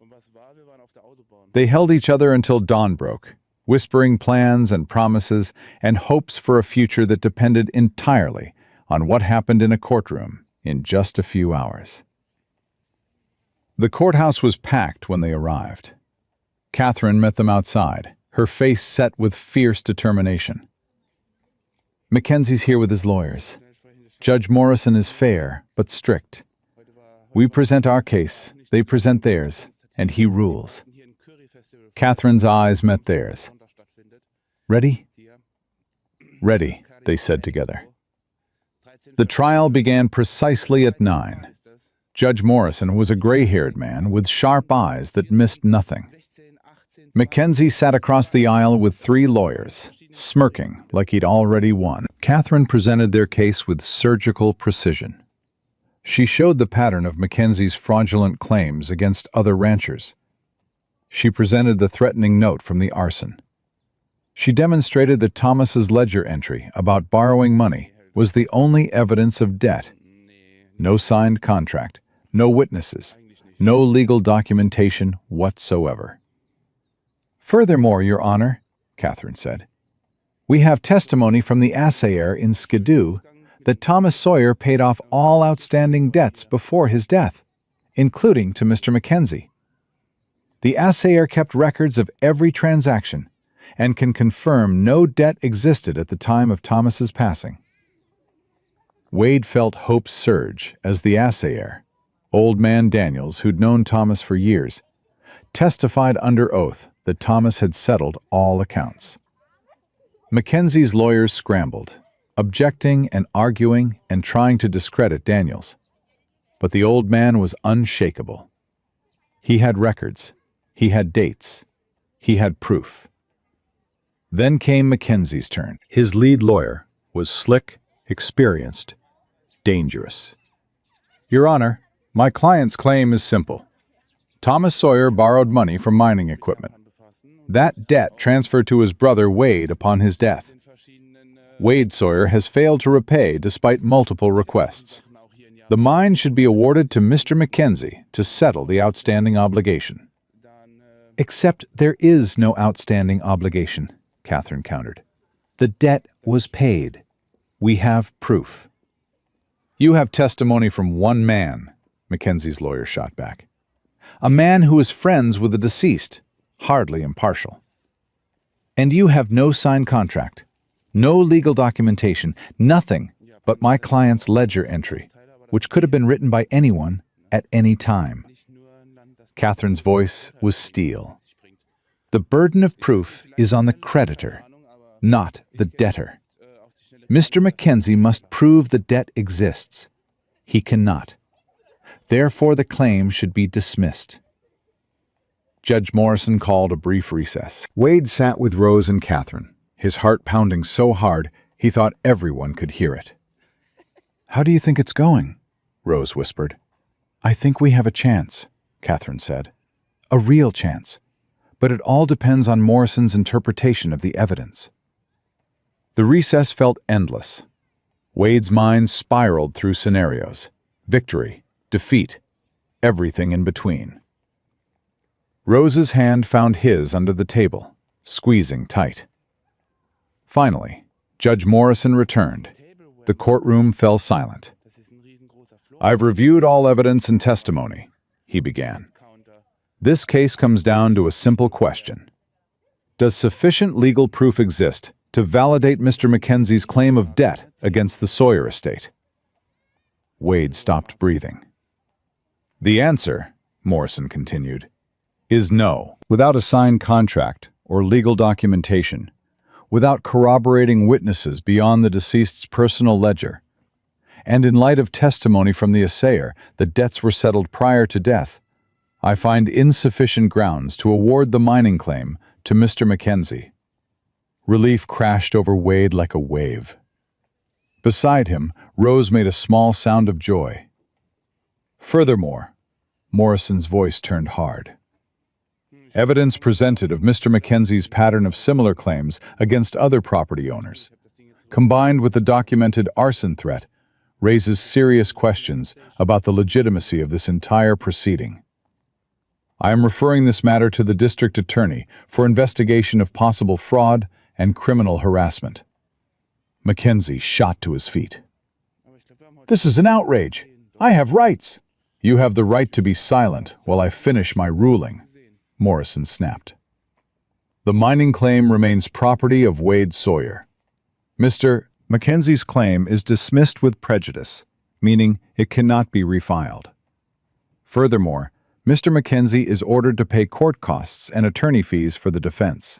They held each other until dawn broke, whispering plans and promises and hopes for a future that depended entirely on what happened in a courtroom in just a few hours. The courthouse was packed when they arrived. Catherine met them outside, her face set with fierce determination. "Mackenzie's here with his lawyers. Judge Morrison is fair, but strict. We present our case, they present theirs, and he rules." Catherine's eyes met theirs. "Ready?" "Ready," they said together. The trial began precisely at 9. Judge Morrison was a gray-haired man with sharp eyes that missed nothing. Mackenzie sat across the aisle with 3 lawyers, smirking like he'd already won. Catherine presented their case with surgical precision. She showed the pattern of Mackenzie's fraudulent claims against other ranchers. She presented the threatening note from the arson. She demonstrated that Thomas's ledger entry about borrowing money was the only evidence of debt. No signed contract, no witnesses, no legal documentation whatsoever. Furthermore, Your Honor, Catherine said, we have testimony from the assayer in Skidoo that Thomas Sawyer paid off all outstanding debts before his death, including to Mr. Mackenzie. The assayer kept records of every transaction and can confirm no debt existed at the time of Thomas's passing. Wade felt hope surge as the assayer, Old Man Daniels, who'd known Thomas for years, testified under oath that Thomas had settled all accounts. Mackenzie's lawyers scrambled, objecting and arguing and trying to discredit Daniels. But the old man was unshakable. He had records, he had dates, he had proof. Then came Mackenzie's turn. His lead lawyer was slick, experienced, dangerous. Your Honor, my client's claim is simple. Thomas Sawyer borrowed money from mining equipment. That debt transferred to his brother Wade upon his death. Wade Sawyer has failed to repay despite multiple requests. The mine should be awarded to Mr. Mackenzie to settle the outstanding obligation. Except there is no outstanding obligation, Catherine countered. The debt was paid. We have proof. You have testimony from one man, Mackenzie's lawyer shot back. A man who is friends with the deceased, hardly impartial. And you have no signed contract, no legal documentation, nothing but my client's ledger entry, which could have been written by anyone at any time. Catherine's voice was steel. The burden of proof is on the creditor, not the debtor. Mr. Mackenzie must prove the debt exists. He cannot. Therefore, the claim should be dismissed. Judge Morrison called a brief recess. Wade sat with Rose and Catherine, his heart pounding so hard he thought everyone could hear it. How do you think it's going? Rose whispered. I think we have a chance, Catherine said. A real chance. But it all depends on Morrison's interpretation of the evidence. The recess felt endless. Wade's mind spiraled through scenarios. Victory, defeat, everything in between. Rose's hand found his under the table, squeezing tight. Finally, Judge Morrison returned. The courtroom fell silent. I've reviewed all evidence and testimony, he began. This case comes down to a simple question. Does sufficient legal proof exist to validate Mr. Mackenzie's claim of debt against the Sawyer estate? Wade stopped breathing. The answer, Morrison continued, is no. Without a signed contract or legal documentation, without corroborating witnesses beyond the deceased's personal ledger, and in light of testimony from the assayer that debts were settled prior to death, I find insufficient grounds to award the mining claim to Mr. Mackenzie. Relief crashed over Wade like a wave. Beside him, Rose made a small sound of joy. Furthermore, Morrison's voice turned hard. Evidence presented of Mr. Mackenzie's pattern of similar claims against other property owners, combined with the documented arson threat, raises serious questions about the legitimacy of this entire proceeding. I am referring this matter to the district attorney for investigation of possible fraud and criminal harassment. Mackenzie shot to his feet. This is an outrage. I have rights. You have the right to be silent while I finish my ruling, Morrison snapped. The mining claim remains property of Wade Sawyer. Mr. Mackenzie's claim is dismissed with prejudice, meaning it cannot be refiled. Furthermore, Mr. Mackenzie is ordered to pay court costs and attorney fees for the defense.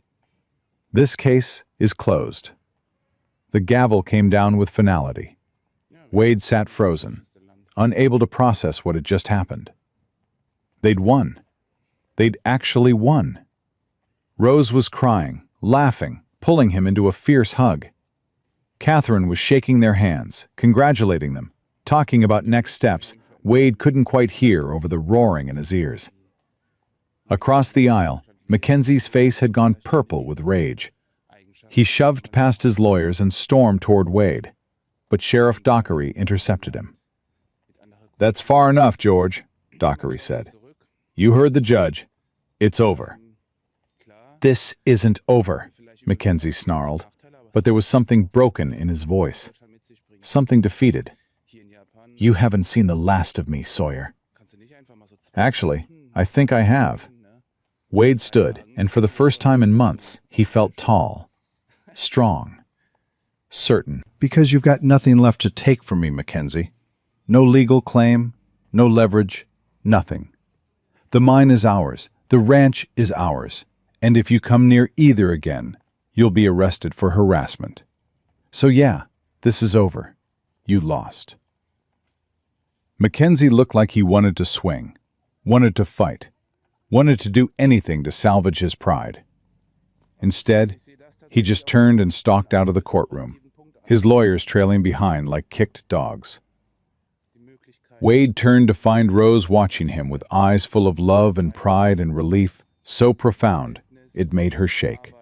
This case is closed. The gavel came down with finality. Wade sat frozen, unable to process what had just happened. They'd won. They'd actually won. Rose was crying, laughing, pulling him into a fierce hug. Catherine was shaking their hands, congratulating them, talking about next steps Wade couldn't quite hear over the roaring in his ears. Across the aisle, Mackenzie's face had gone purple with rage. He shoved past his lawyers and stormed toward Wade, but Sheriff Dockery intercepted him. "That's far enough, George," Dockery said. "You heard the judge. It's over." "This isn't over," Mackenzie snarled, but there was something broken in his voice, something defeated. "You haven't seen the last of me, Sawyer." "Actually, I think I have." Wade stood, and for the first time in months, he felt tall, strong, certain. "Because you've got nothing left to take from me, Mackenzie. No legal claim, no leverage, nothing. The mine is ours, the ranch is ours, and if you come near either again, you'll be arrested for harassment. So yeah, this is over. You lost." Mackenzie looked like he wanted to swing, wanted to fight, wanted to do anything to salvage his pride. Instead, he just turned and stalked out of the courtroom, his lawyers trailing behind like kicked dogs. Wade turned to find Rose watching him with eyes full of love and pride and relief, so profound it made her shake.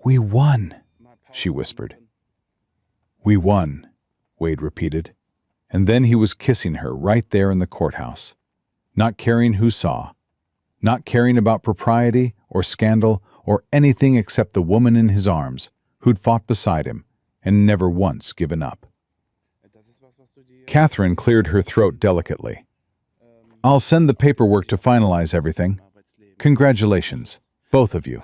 "We won," she whispered. "We won," Wade repeated, and then he was kissing her right there in the courthouse, not caring who saw, not caring about propriety or scandal or anything except the woman in his arms who'd fought beside him and never once given up. Catherine cleared her throat delicately. "I'll send the paperwork to finalize everything. Congratulations, both of you.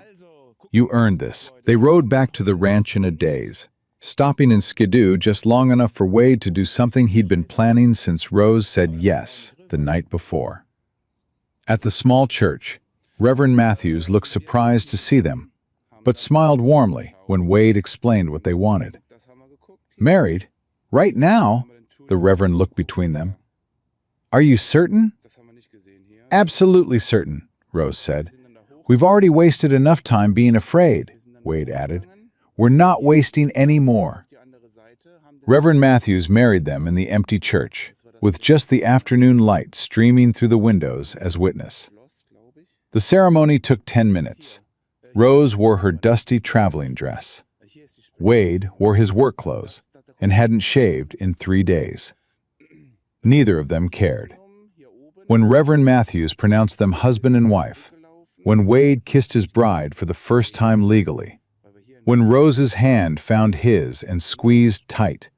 You earned this." They rode back to the ranch in a daze, stopping in Skidoo just long enough for Wade to do something he'd been planning since Rose said yes the night before. At the small church, Reverend Matthews looked surprised to see them, but smiled warmly when Wade explained what they wanted. "Married? Right now?" The Reverend looked between them. "Are you certain?" "Absolutely certain," Rose said. "We've already wasted enough time being afraid," Wade added. "We're not wasting any more." Reverend Matthews married them in the empty church, with just the afternoon light streaming through the windows as witness. The ceremony took 10 minutes. Rose wore her dusty traveling dress. Wade wore his work clothes and hadn't shaved in 3 days. Neither of them cared. When Reverend Matthews pronounced them husband and wife, when Wade kissed his bride for the first time legally, when Rose's hand found his and squeezed tight,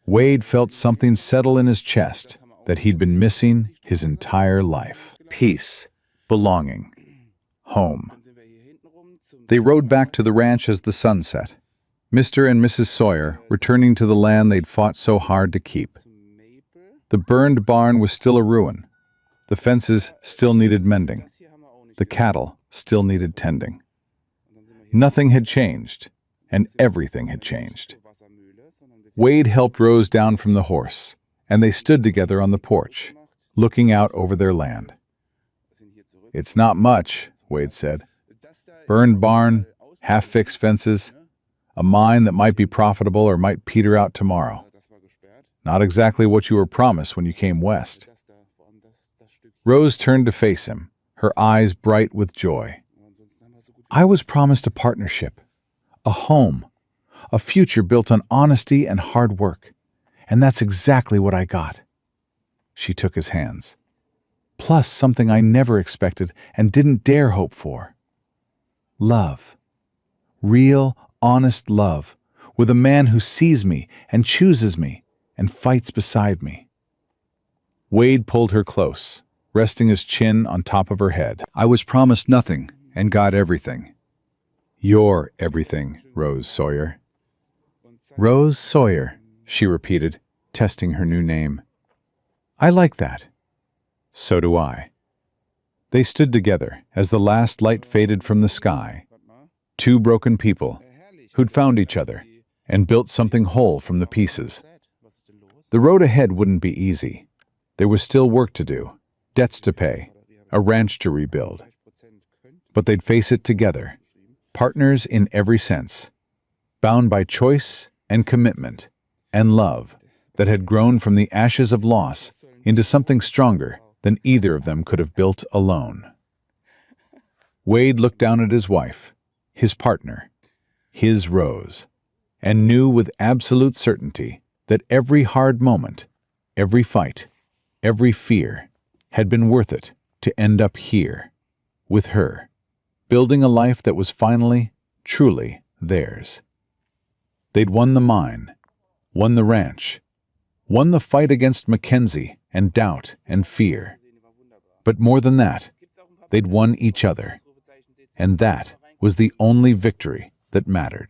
Wade felt something settle in his chest that he'd been missing his entire life. Peace, belonging, home. They rode back to the ranch as the sun set. Mr. and Mrs. Sawyer returning to the land they'd fought so hard to keep. The burned barn was still a ruin. The fences still needed mending. The cattle still needed tending. Nothing had changed, and everything had changed. Wade helped Rose down from the horse, and they stood together on the porch, looking out over their land. "It's not much," Wade said. "Burned barn, half-fixed fences, a mine that might be profitable or might peter out tomorrow. Not exactly what you were promised when you came west." Rose turned to face him, her eyes bright with joy. "I was promised a partnership, a home, a future built on honesty and hard work, and that's exactly what I got." She took his hands. "Plus something I never expected and didn't dare hope for. Love. Real, honest love, with a man who sees me and chooses me and fights beside me." Wade pulled her close, resting his chin on top of her head. "I was promised nothing and got everything." "You're everything, Rose Sawyer." "Rose Sawyer," she repeated, testing her new name. "I like that." "So do I." They stood together as the last light faded from the sky. Two broken people who'd found each other and built something whole from the pieces. The road ahead wouldn't be easy. There was still work to do, debts to pay, a ranch to rebuild. But they'd face it together, partners in every sense, bound by choice and commitment and love that had grown from the ashes of loss into something stronger than either of them could have built alone. Wade looked down at his wife, his partner, his Rose, and knew with absolute certainty that every hard moment, every fight, every fear had been worth it to end up here, with her, building a life that was finally, truly theirs. They'd won the mine, won the ranch, won the fight against Mackenzie and doubt and fear. But more than that, they'd won each other, and that was the only victory that mattered.